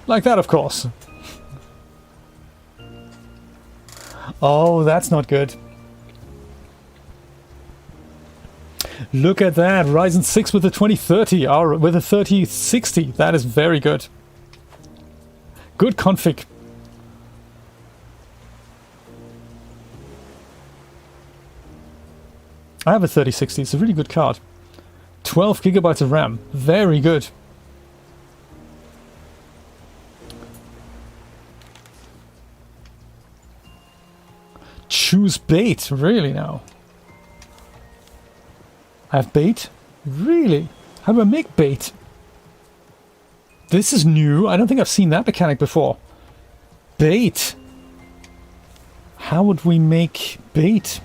S1: Like that, of course. Oh, that's not good. Look at that. Ryzen 6 with the 2030, or with the 3060. That is very good. Good config. I have a 3060. It's a really good card. 12 gigabytes of RAM. Very good. Choose bait. Really now? I have bait? Really? How do I make bait? This is new. I don't think I've seen that mechanic before. Bait. How would we make bait?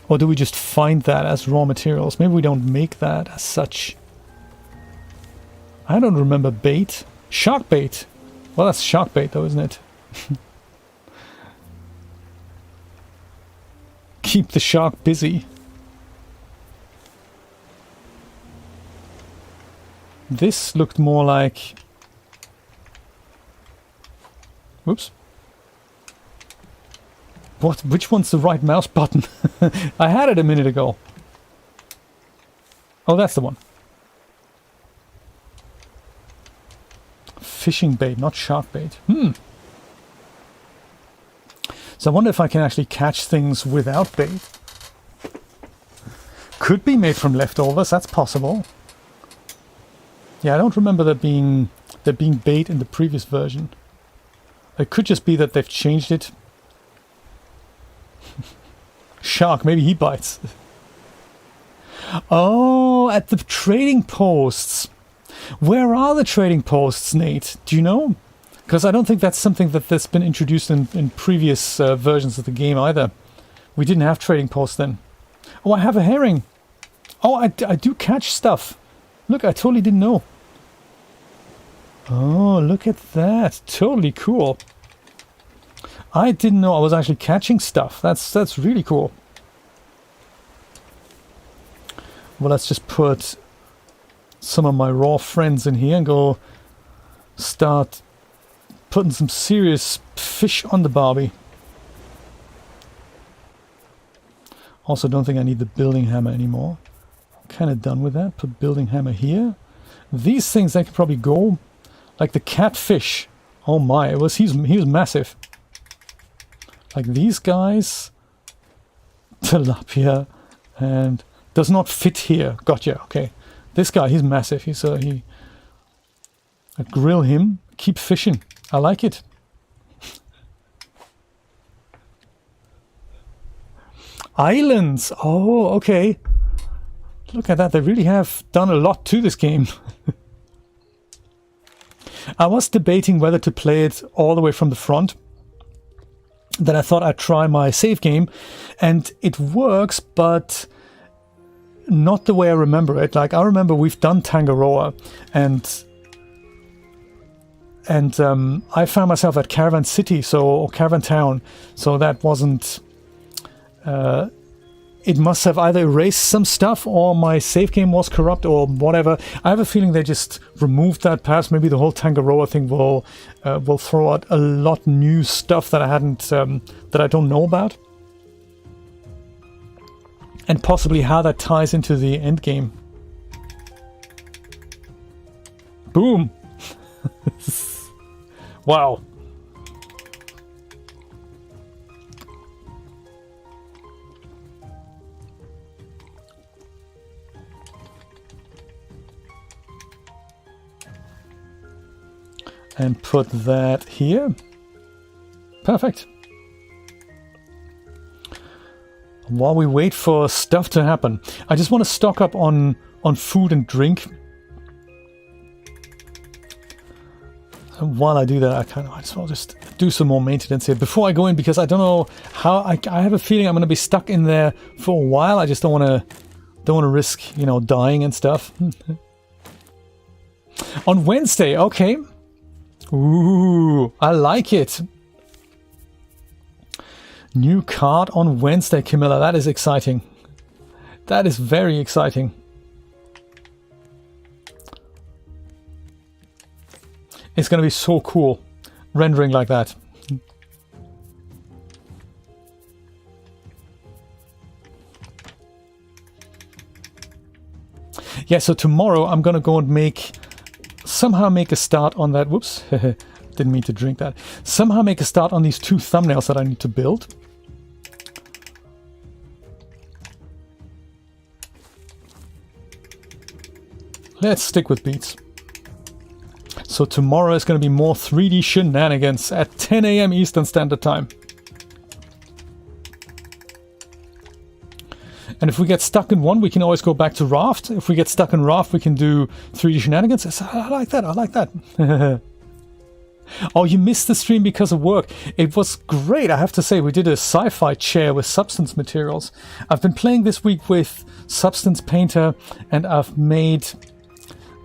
S1: Or do we just find that as raw materials? Maybe we don't make that as such. I don't remember bait. Shark bait. Well, that's shark bait though, isn't it? Keep the shark busy. This looked more like... Whoops. What? Which one's the right mouse button? I had it a minute ago. Oh, that's the one. Fishing bait, not shark bait. So I wonder if I can actually catch things without bait. Could be made from leftovers, that's possible. Yeah, I don't remember there being bait in the previous version. It could just be that they've changed it. Shark, maybe he bites. Oh, at the trading posts. Where are the trading posts, Nate? Do you know? Because I don't think that's something that's been introduced in previous versions of the game either. We didn't have trading posts then. Oh, I have a herring. Oh, I do catch stuff. Look, I totally didn't know. Oh, look at that. Totally cool. I didn't know I was actually catching stuff. That's really cool. Well, let's just put some of my raw friends in here and go start putting some serious fish on the barbie. Also, don't think I need the building hammer anymore. Kind of done with that. Put building hammer here. These things, they could probably go like the catfish. Oh my, he was massive. Like these guys, tilapia, and does not fit here. Gotcha. Okay, this guy, he's massive. I grill him. Keep fishing. I like it. Islands. Oh, okay. Look at that. They really have done a lot to this game. I was debating whether to play it all the way from the front. Then I thought I'd try my save game, and it works, but not the way I remember it. Like, I remember we've done Tangaroa, and I found myself at Caravan City, or Caravan Town, so that wasn't... it must have either erased some stuff or my save game was corrupt or whatever. I have a feeling they just removed that. Perhaps maybe the whole Tangaroa thing will throw out a lot new stuff that I hadn't, that I don't know about. And possibly how that ties into the end game. Boom! Wow. And put that here. Perfect. While we wait for stuff to happen, I just want to stock up on food and drink. And while I do that, I just want to just do some more maintenance here before I go in, because I don't know how. I have a feeling I'm going to be stuck in there for a while. I just don't want to risk, dying and stuff. On Wednesday, okay. Ooh, I like it. New card on Wednesday, Camilla. That is exciting. That is very exciting. It's going to be so cool rendering like that. Yeah, so tomorrow I'm going to go and somehow make a start on that. Whoops, didn't mean to drink that. Somehow make a start on these 2 thumbnails that I need to build. Let's stick with beats. So tomorrow is going to be more 3D shenanigans at 10 AM Eastern Standard Time. And if we get stuck in one, we can always go back to Raft. If we get stuck in Raft, we can do 3D shenanigans. I like that. I like that. Oh, you missed the stream because of work. It was great, I have to say. We did a sci-fi chair with substance materials. I've been playing this week with Substance Painter, and I've made...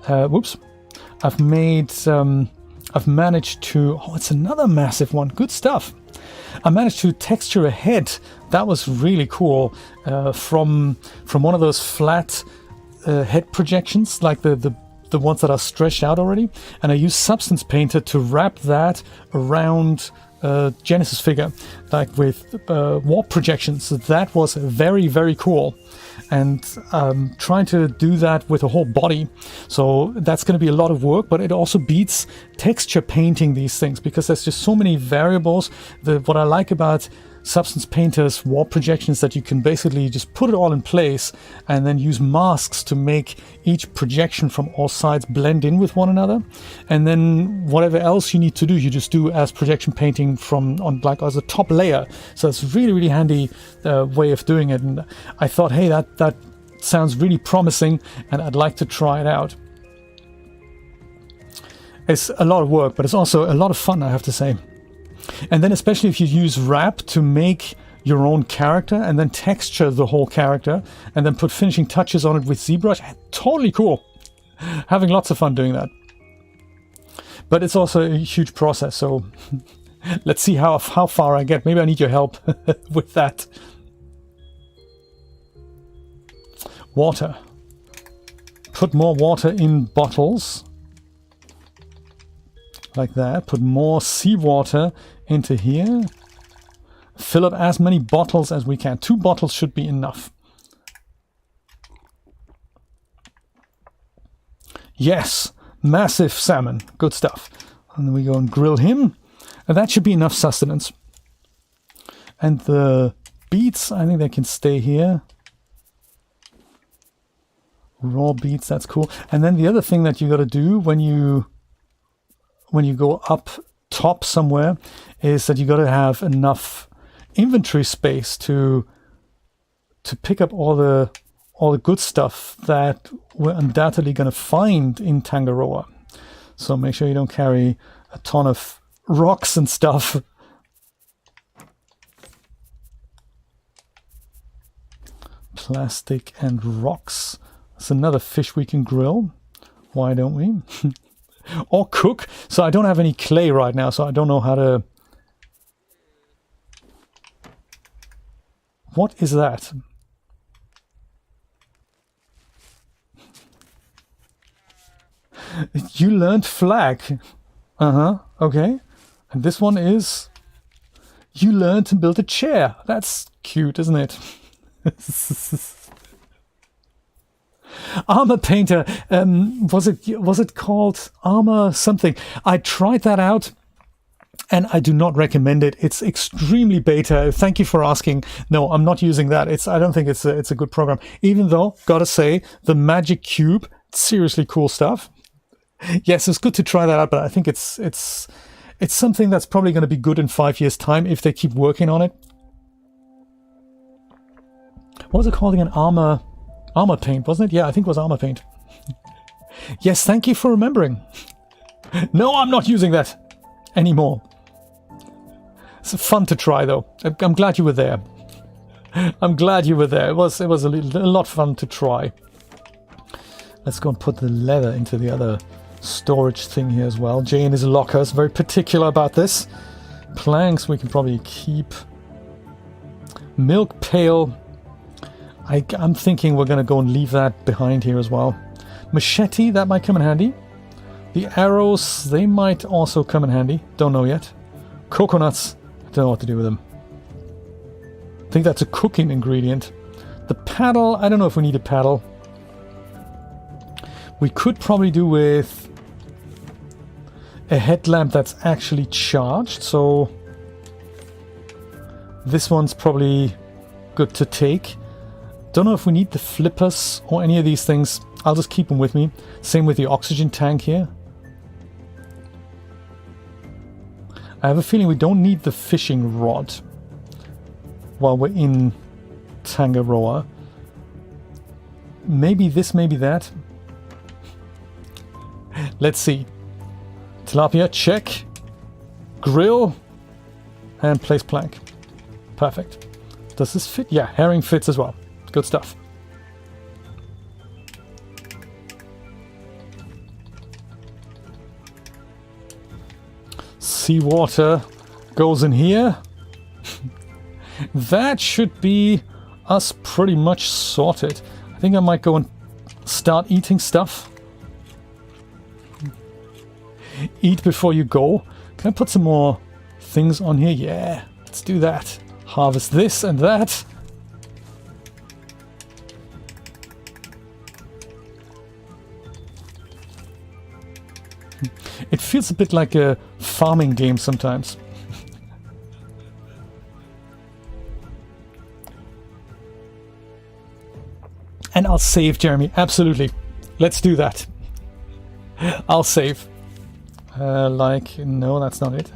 S1: I've managed to... Oh, it's another massive one. Good stuff. I managed to texture a head. That was really cool. From one of those flat head projections, like the ones that are stretched out already, and I used Substance Painter to wrap that around Genesis figure, like with warp projections. So that was very, very cool, and trying to do that with a whole body. So that's going to be a lot of work, but it also beats texture painting these things because there's just so many variables. What I like about Substance Painter's warp projections that you can basically just put it all in place and then use masks to make each projection from all sides blend in with one another, and then whatever else you need to do, you just do as projection painting as a top layer. So it's really, really handy way of doing it, and I thought, hey, that sounds really promising and I'd like to try it out. It's a lot of work, but it's also a lot of fun, I have to say. And then especially if you use wrap to make your own character and then texture the whole character and then put finishing touches on it with ZBrush, totally cool. Having lots of fun doing that. But it's also a huge process, so let's see how far I get. Maybe I need your help with that. Water. Put more water in bottles. Like that. Put more seawater into here. Fill up as many bottles as we can. 2 bottles should be enough. Yes, massive salmon. Good stuff. And then we go and grill him. And that should be enough sustenance. And the beets, I think they can stay here. Raw beets, that's cool. And then the other thing that you got to do when you go up top somewhere is that you got to have enough inventory space to pick up all the good stuff that we're undoubtedly going to find in Tangaroa. So make sure you don't carry a ton of rocks and stuff. Plastic and rocks. That's another fish we can grill. Why don't we? Or cook. So I don't have any clay right now, so I don't know how to... What is that? You learned flag. Okay. And this one is... You learned to build a chair. That's cute, isn't it? Armor Painter, was it called Armor something? I tried that out and I do not recommend it. It's extremely beta. Thank you for asking. No, I'm not using that. I don't think it's a good program. Even though, gotta say, the Magic Cube, seriously cool stuff. Yes, it's good to try that out, but I think it's something that's probably going to be good in 5 years' time if they keep working on it. What was it called again? Armor Paint, wasn't it? Yeah, I think it was Armor Paint. Yes, thank you for remembering. No, I'm not using that anymore. It's fun to try, though. I'm glad you were there. I'm glad you were there. It was a lot of fun to try. Let's go and put the leather into the other storage thing here as well. Jay in his locker is very particular about this. Planks we can probably keep. Milk pail. I'm thinking we're going to go and leave that behind here as well. Machete, that might come in handy. The arrows, they might also come in handy. Don't know yet. Coconuts, I don't know what to do with them. I think that's a cooking ingredient. The paddle, I don't know if we need a paddle. We could probably do with a headlamp that's actually charged, so this one's probably good to take. Don't know if we need the flippers or any of these things. I'll just keep them with me. Same with the oxygen tank here. I have a feeling we don't need the fishing rod while we're in Tangaroa. maybe this, maybe that. Let's see. Tilapia, check. Grill. And place plank. Perfect. Does this fit? Yeah, herring fits as well. Good stuff. Seawater goes in here. That should be us pretty much sorted. I think I might go and start eating stuff. Eat before you go. Can I put some more things on here? Yeah, let's do that. Harvest this and that. It feels a bit like a farming game sometimes. And I'll save, Jeremy. Absolutely. Let's do that. I'll save. Like, no, that's not it.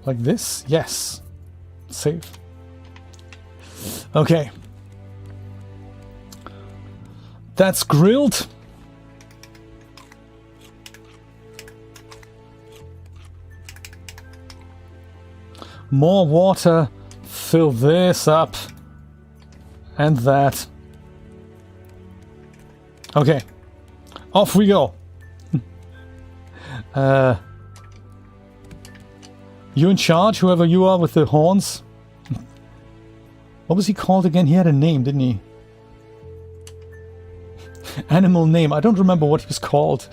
S1: Like this? Yes. Save. Okay. That's grilled. More water. Fill this up. And that. Okay. Off we go. You in charge, whoever you are with the horns. What was he called again? He had a name, didn't he? Animal name. I don't remember what he was called.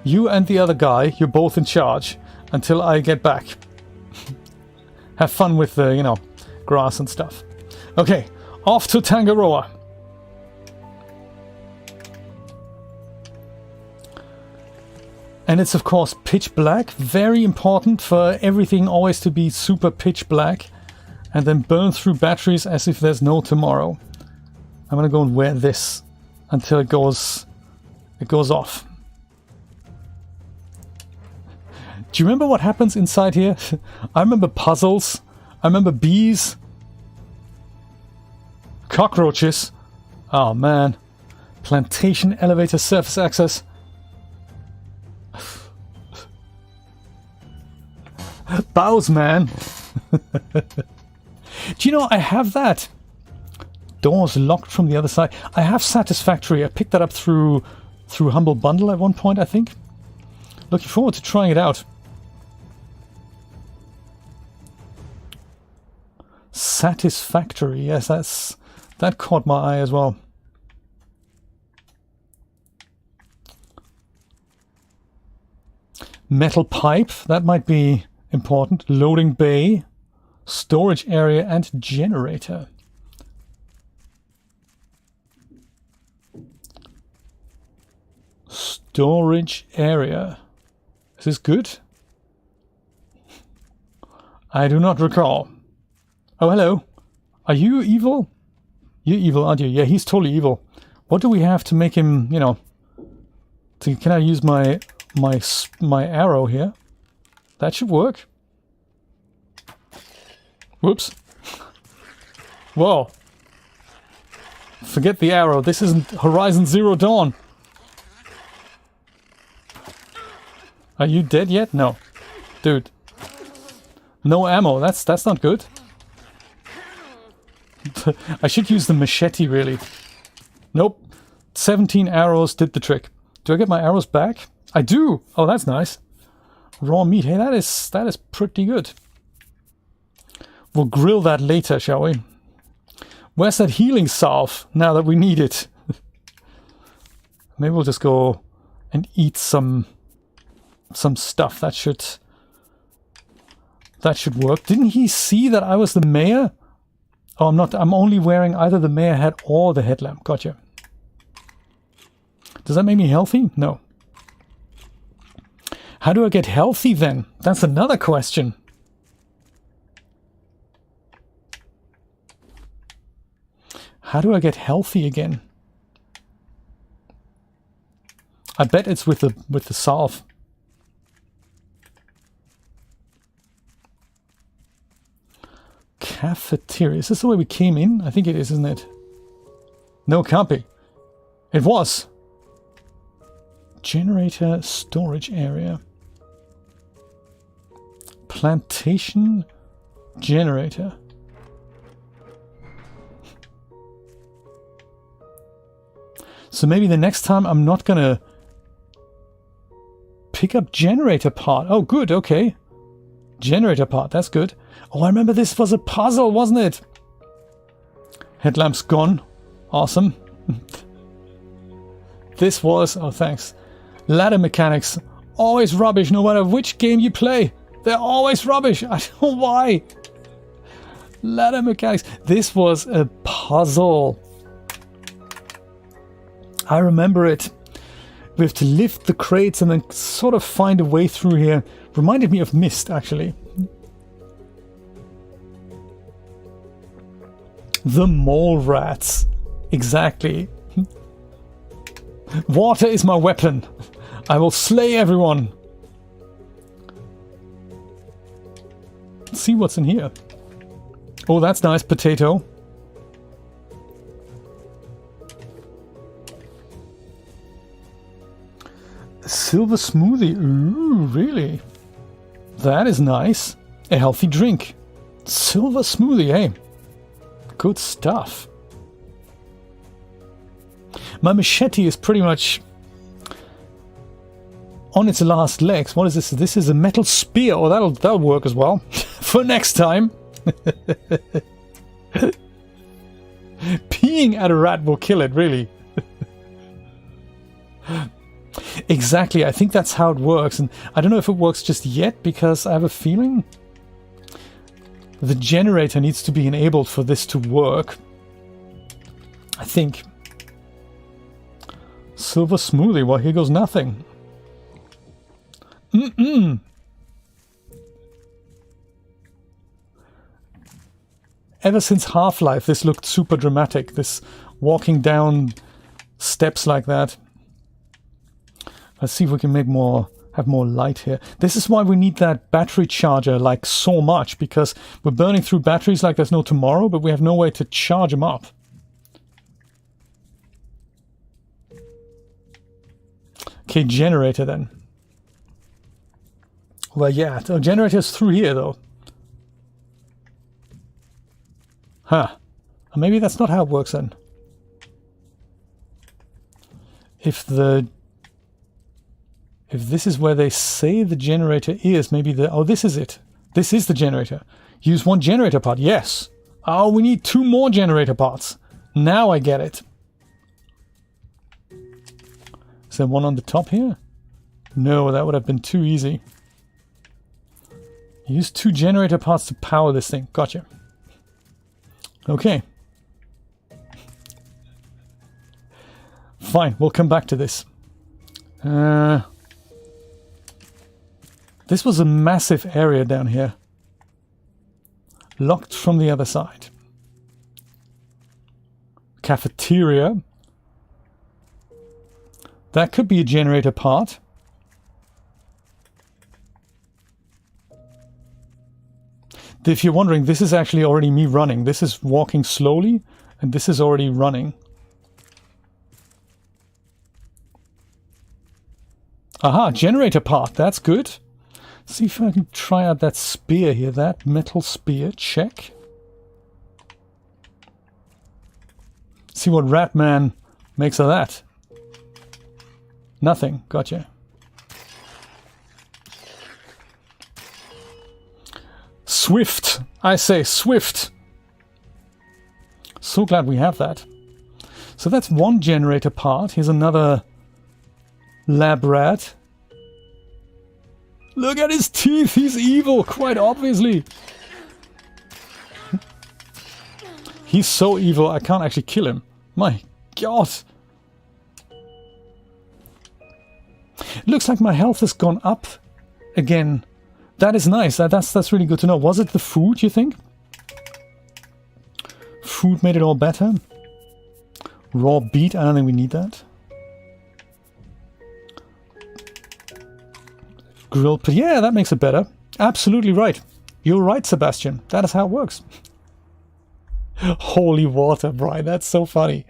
S1: You and the other guy, you're both in charge until I get back. Have fun with the, you know, grass and stuff. Okay, off to Tangaroa. And it's of course pitch black. Very important for everything always to be super pitch black. And then burn through batteries as if there's no tomorrow. I'm gonna go and wear this until it goes off. Do you remember what happens inside here? I remember puzzles. I remember bees. Cockroaches. Oh man. Plantation elevator surface access. Bows, man. Do you know, I have that. Doors locked from the other side. I have Satisfactory. I picked that up through Humble Bundle at one point, I think. Looking forward to trying it out. Satisfactory. Yes, that caught my eye as well. Metal pipe. That might be important. Loading bay. Storage area and generator. Storage area. Is this good? I do not recall. Oh, hello. Are you evil? You're evil, aren't you? Yeah, he's totally evil. What do we have to make him, you know... Can I use my arrow here? That should work. Whoops. Whoa. Forget the arrow. This isn't Horizon Zero Dawn. Are you dead yet? No. Dude. No ammo. That's not good. I should use the machete, really. Nope. 17 arrows did the trick. Do I get my arrows back? I do! Oh, that's nice. Raw meat. Hey, that is pretty good. We'll grill that later, shall we? Where's that healing salve now that we need it? Maybe we'll just go and eat some stuff. That should work. Didn't he see that I was the mayor? Oh, I'm not. I'm only wearing either the mayor hat or the headlamp. Gotcha. Does that make me healthy? No. How do I get healthy then? That's another question. How do I get healthy again? I bet it's with the salve. Cafeteria. Is this the way we came in? I think it is, isn't it? No, can't be. It was. Generator storage area. Plantation generator. So maybe the next time I'm not gonna pick up generator part. Oh, good, okay. Generator part, that's good. Oh, I remember this was a puzzle, wasn't it? Headlamp's gone. Awesome. This was, oh thanks. Ladder mechanics. Always rubbish no matter which game you play. They're always rubbish. I don't know why. Ladder mechanics. This was a puzzle. I remember it. We have to lift the crates and then sort of find a way through here. Reminded me of Myst, actually. The mole rats. Exactly. Water is my weapon. I will slay everyone. Let's see what's in here. Oh, that's nice. Potato. Silver smoothie. Ooh, really? That is nice. A healthy drink. Silver smoothie, hey. Good stuff. My machete is pretty much on its last legs. What is this? This is a metal spear. Oh, that'll work as well. For next time. Peeing at a rat will kill it, really. Exactly, I think that's how it works. And I don't know if it works just yet, because I have a feeling the generator needs to be enabled for this to work. I think. Silver smoothie, well, here goes nothing. Ever since Half-Life, this looked super dramatic. This walking down steps like that. Let's see if we can make have more light here. This is why we need that battery charger like so much, because we're burning through batteries like there's no tomorrow, but we have no way to charge them up. Okay, generator then. Well, yeah, the generator's through here though. Huh. Maybe that's not how it works then. If this is where they say the generator is, maybe oh, this is it. This is the generator. Use one generator part, yes. Oh, we need 2 more generator parts. Now I get it. Is there one on the top here? No, that would have been too easy. Use 2 generator parts to power this thing. Gotcha. Okay. Fine, we'll come back to this. This was a massive area down here. Locked from the other side. Cafeteria. That could be a generator part. If you're wondering, this is actually already me running. This is walking slowly, and this is already running. Aha, generator part. That's good. See if I can try out that spear here. That metal spear. Check. See what Ratman makes of that. Nothing. Gotcha. Swift. I say swift. So glad we have that. So that's one generator part. Here's another lab rat. Look at his teeth. He's evil, quite obviously. He's so evil, I can't actually kill him. My God. Looks like my health has gone up again. That is nice. That's really good to know. Was it the food, you think? Food made it all better? Raw beet, I don't think we need that. Grilled, but yeah, that makes it better. Absolutely right. You're right, Sebastian. That is how it works. Holy water, Brian. That's so funny.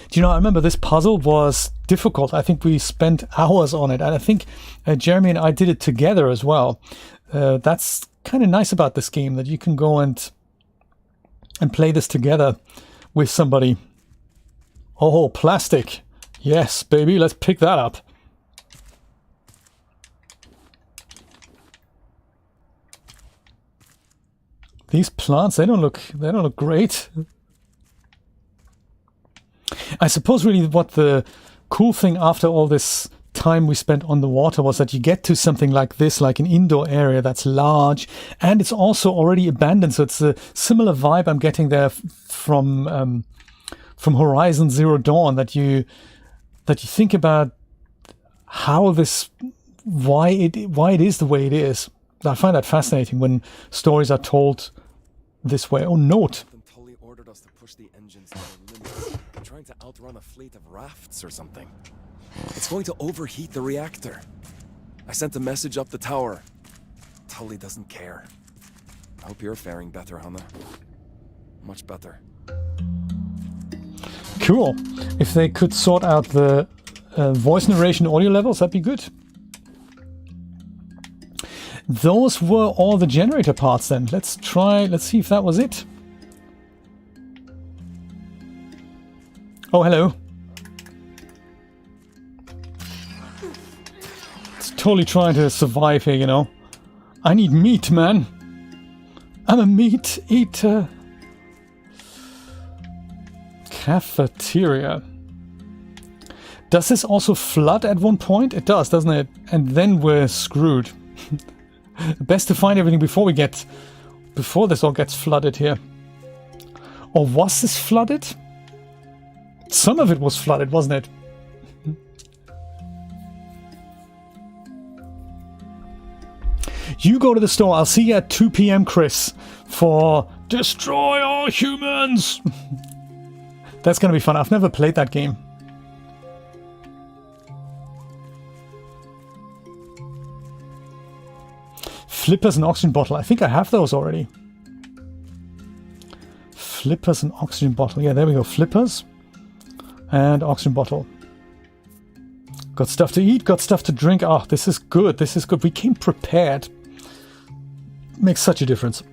S1: Do you know, I remember this puzzle was difficult. I think we spent hours on it. And I think Jeremy and I did it together as well. That's kind of nice about this game, that you can go and play this together with somebody. Oh, plastic. Yes, baby, let's pick that up. These plants, they don't look great. I suppose really what the cool thing after all this time we spent on the water was that you get to something like this, like an indoor area that's large, and it's also already abandoned. So it's a similar vibe I'm getting there from Horizon Zero Dawn, that you think about why it is the way it is. I find that fascinating when stories are told this way. Oh, note.
S4: Tully ordered us to push the engines to their limits, trying to outrun a fleet of rafts or something. It's going to overheat the reactor. I sent a message up the tower. Tully doesn't care. I hope you're faring better, Hannah. Much better.
S1: Cool. If they could sort out the voice narration audio levels, that'd be good. Those were all the generator parts then. Let's see if that was it. Oh, hello. It's totally trying to survive here, you know. I need meat, man. I'm a meat eater. Cafeteria. Does this also flood at one point? It does, doesn't it? And then we're screwed. Best to find everything before this all gets flooded here. Or was this flooded? Some of it was flooded, wasn't it? You go to the store. I'll see you at 2 p.m, Chris, for Destroy All Humans. That's going to be fun. I've never played that game. Flippers and oxygen bottle. I think I have those already. Flippers and oxygen bottle. Yeah, there we go. Flippers and oxygen bottle. Got stuff to eat, got stuff to drink. Oh, this is good. This is good. We came prepared. Makes such a difference.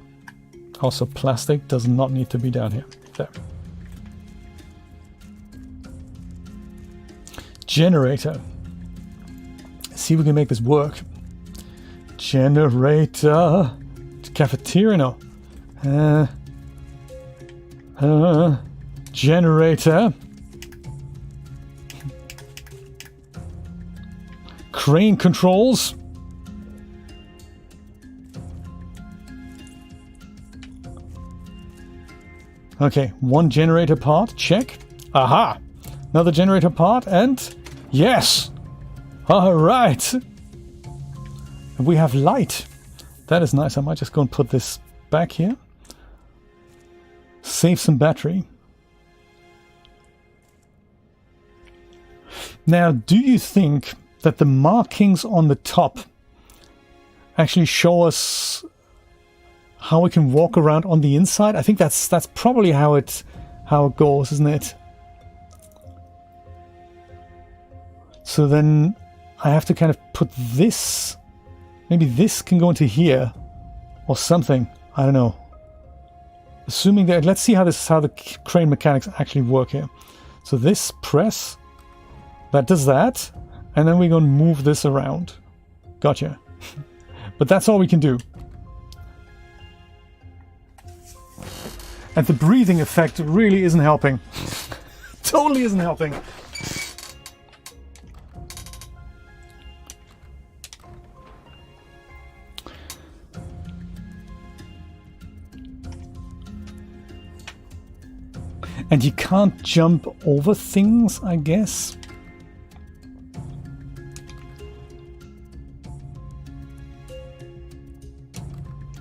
S1: Also, plastic does not need to be down here. There. Generator. See if we can make this work. Generator. Cafeteria, no. Generator. Crane controls. Okay, one generator part, check. Aha! Another generator part, and yes! Alright! And we have light. That is nice. I might just go and put this back here. Save some battery. Now, do you think that the markings on the top actually show us how we can walk around on the inside? I think that's probably how it goes, isn't it? So then I have to kind of put this. Maybe this can go into here or something. I don't know. Assuming that, let's see how the crane mechanics actually work here. So this press, that does that, and then we're going to move this around. Gotcha. But that's all we can do. And the breathing effect really isn't helping. Totally isn't helping. And you can't jump over things, I guess.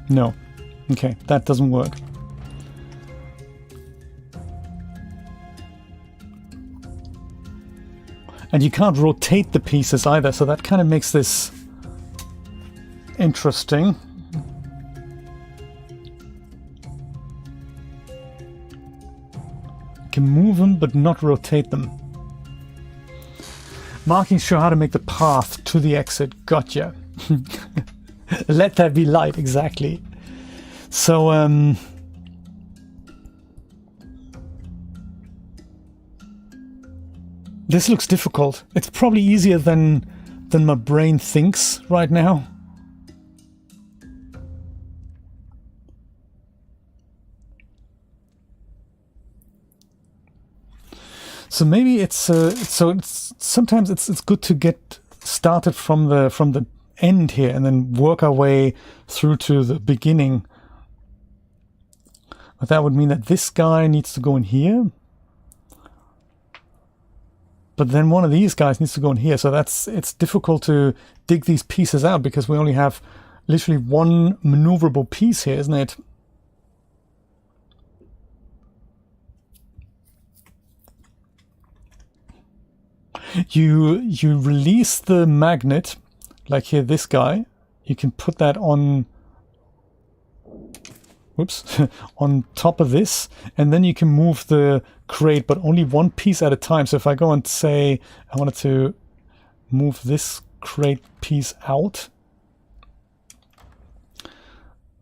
S1: No. Okay, that doesn't work. And you can't rotate the pieces either, so that kind of makes this interesting. can move them, but not rotate them. Markings show how to make the path to the exit. Gotcha. Let there be light, exactly. So, this looks difficult. It's probably easier than my brain thinks right now. So maybe it's sometimes it's good to get started from the end here and then work our way through to the beginning. But that would mean that this guy needs to go in here. But then one of these guys needs to go in here. So it's difficult to dig these pieces out because we only have literally one maneuverable piece here, isn't it? You release the magnet, like here, this guy. You can put that on, whoops, on top of this, and then you can move the crate, but only one piece at a time. So if I go and say I wanted to move this crate piece out,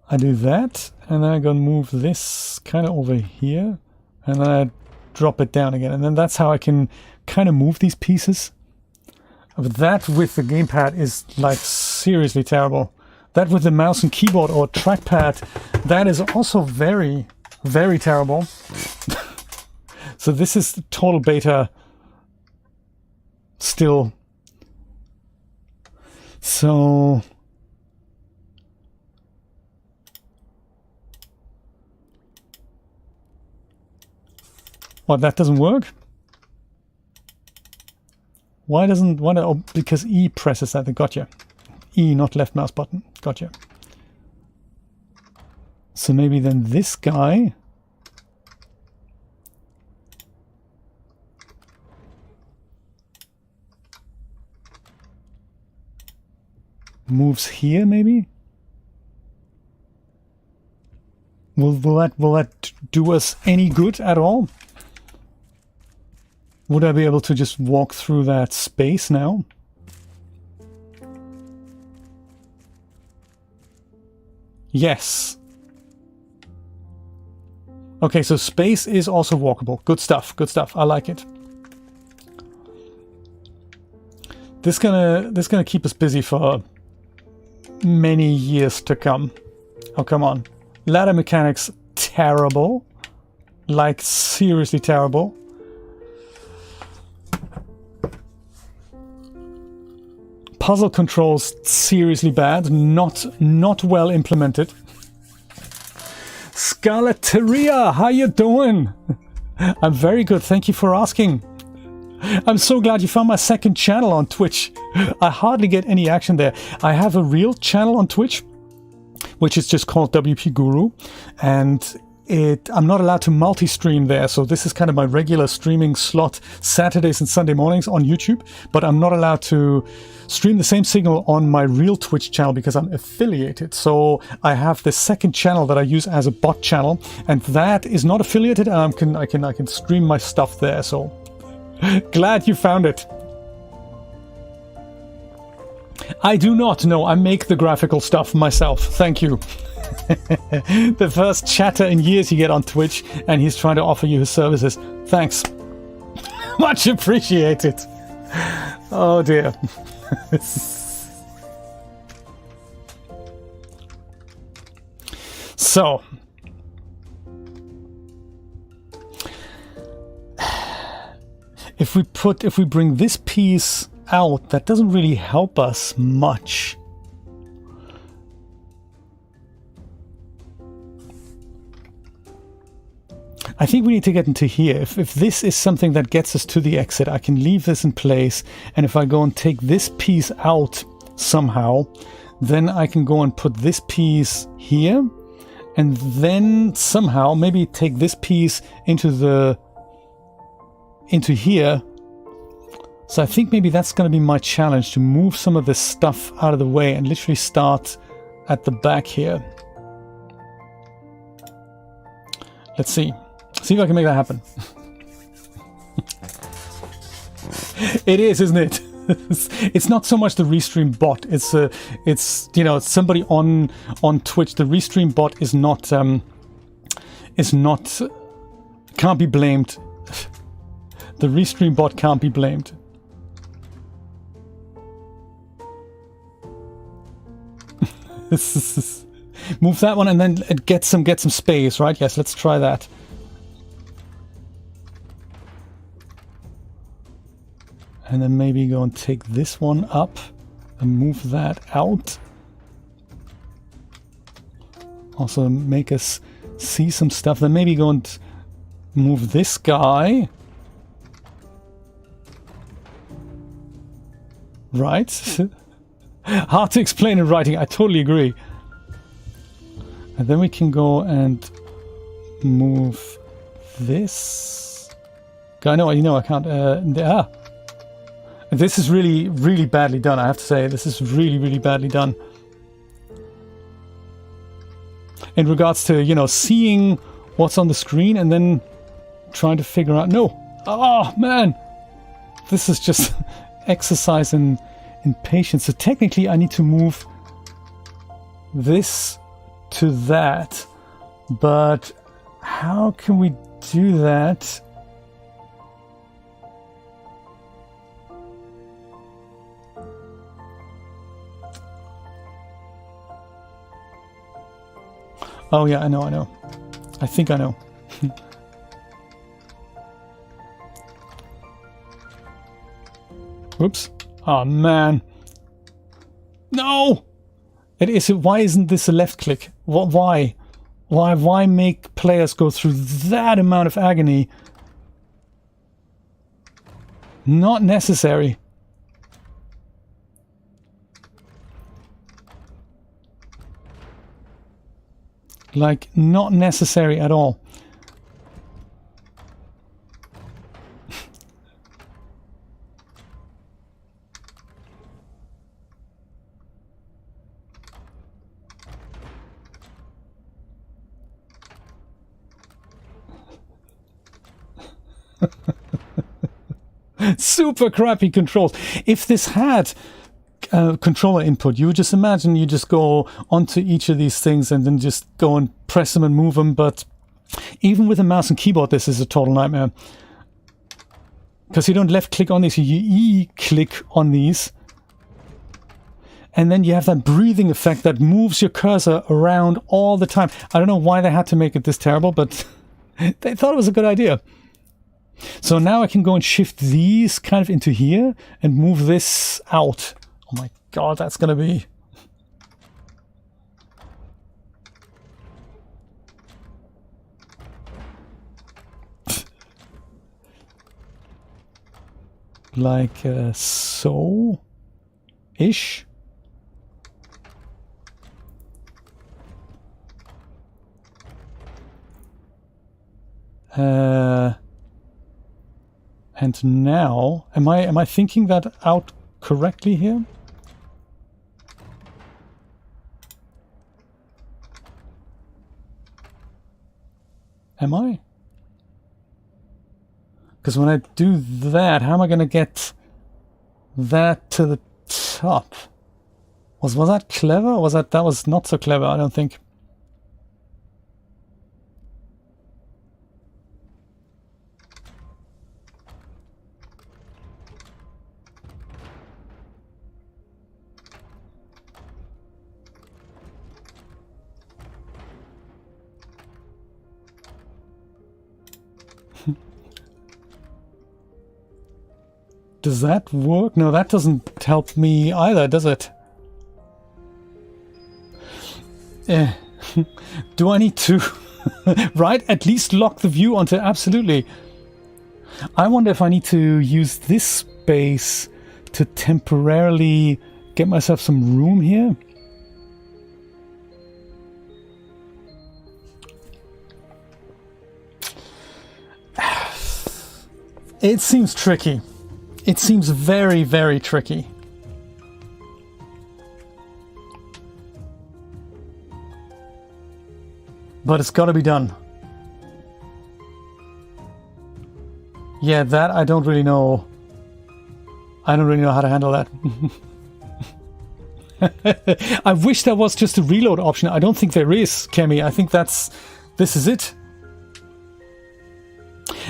S1: I do that, and then I go and move this kind of over here, and then I drop it down again, and then that's how I can kind of move these pieces. But that with the gamepad is like seriously terrible. That with the mouse and keyboard or trackpad, that is also very, very terrible. So this is total beta still. So what, that doesn't work? Why doesn't, oh, because E presses that. Gotcha. E, not left mouse button. Gotcha. So maybe then this guy moves here, maybe? Will that do us any good at all? Would I be able to just walk through that space now? Yes. Okay, so space is also walkable. Good stuff, good stuff. I like it. This gonna keep us busy for many years to come. Oh, come on. Ladder mechanics, terrible. Like, seriously terrible. Puzzle controls, seriously bad. Not well implemented. Scalateria, how you doing? I'm very good, thank you for asking. I'm so glad you found my second channel on Twitch. I hardly get any action there. I have a real channel on Twitch, which is just called WP Guru, and I'm not allowed to multi-stream there, so this is kind of my regular streaming slot, Saturdays and Sunday mornings on YouTube, but I'm not allowed to stream the same signal on my real Twitch channel because I'm affiliated. So I have the second channel that I use as a bot channel, and that is not affiliated, and I can stream my stuff there, so glad you found it. I do not know, I make the graphical stuff myself, thank you. The first chatter in years you get on Twitch, and he's trying to offer you his services. Thanks. Much appreciated. Oh dear. So, if we bring this piece out, that doesn't really help us much. I think we need to get into here. If this is something that gets us to the exit, I can leave this in place, and if I go and take this piece out somehow, then I can go and put this piece here, and then somehow maybe take this piece into here. So I think maybe that's going to be my challenge, to move some of this stuff out of the way and literally start at the back here. Let's see if I can make that happen. It is, isn't it? It's not so much the restream bot. It's you know, somebody on Twitch. The restream bot is not can't be blamed. The restream bot can't be blamed. Move that one and then get some space, right? Yes, let's try that. And then maybe go and take this one up and move that out. Also make us see some stuff. Then maybe go and move this guy. Right? Hard to explain in writing, I totally agree. And then we can go and move this guy. No, you know, I can't. This is really, really badly done, I have to say. This is really, really badly done. In regards to, you know, seeing what's on the screen and then trying to figure out... No! Oh, man! This is just exercise in patience. So technically I need to move this to that. But how can we do that? Oh yeah, I know. I think I know. Oops. Oh man. No! It is. Why isn't this a left click? Why? Why make players go through that amount of agony? Not necessary. Like, not necessary at all. Super crappy controls. If this had controller input, you would just imagine you just go onto each of these things and then just go and press them and move them. But even with a mouse and keyboard, this is a total nightmare. Because you don't left click on these, you E-click on these. And then you have that breathing effect that moves your cursor around all the time. I don't know why they had to make it this terrible, but they thought it was a good idea. So now I can go and shift these kind of into here and move this out. Oh my god, that's gonna be... like so-ish. And now, am I thinking that out correctly here? Am I? Because when I do that, how am I going to get that to the top? Was that clever? Or was that was not so clever? I don't think. Does that work? No, that doesn't help me either, does it? Do I need to, right? At least lock the view onto absolutely. I wonder if I need to use this space to temporarily get myself some room here. It seems tricky. It seems very, very tricky. But it's got to be done. Yeah, that I don't really know I don't really know how to handle that. I wish there was just a reload option. I don't think there is, Kemi. I think this is it.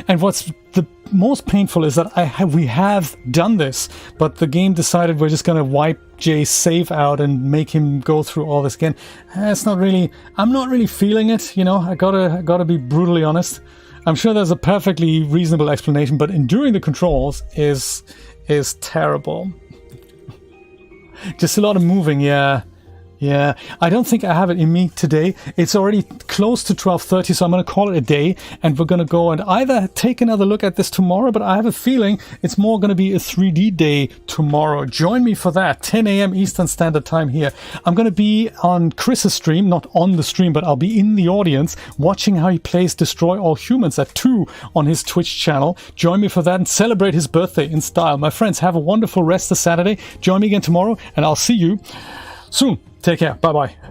S1: And what's the most painful is that we have done this, but the game decided we're just gonna wipe Jay's save out and make him go through all this again. It's not really. I'm not really feeling it. You know, I gotta be brutally honest. I'm sure there's a perfectly reasonable explanation, but enduring the controls is terrible. Just a lot of moving, yeah. Yeah, I don't think I have it in me today. It's already close to 12:30, so I'm going to call it a day, and we're going to go and either take another look at this tomorrow, but I have a feeling it's more going to be a 3D day tomorrow. Join me for that, 10 a.m. Eastern Standard Time here. I'm going to be on Chris's stream, not on the stream, but I'll be in the audience watching how he plays Destroy All Humans at 2 on his Twitch channel. Join me for that and celebrate his birthday in style. My friends, have a wonderful rest of Saturday. Join me again tomorrow, and I'll see you soon. Take care. Bye-bye.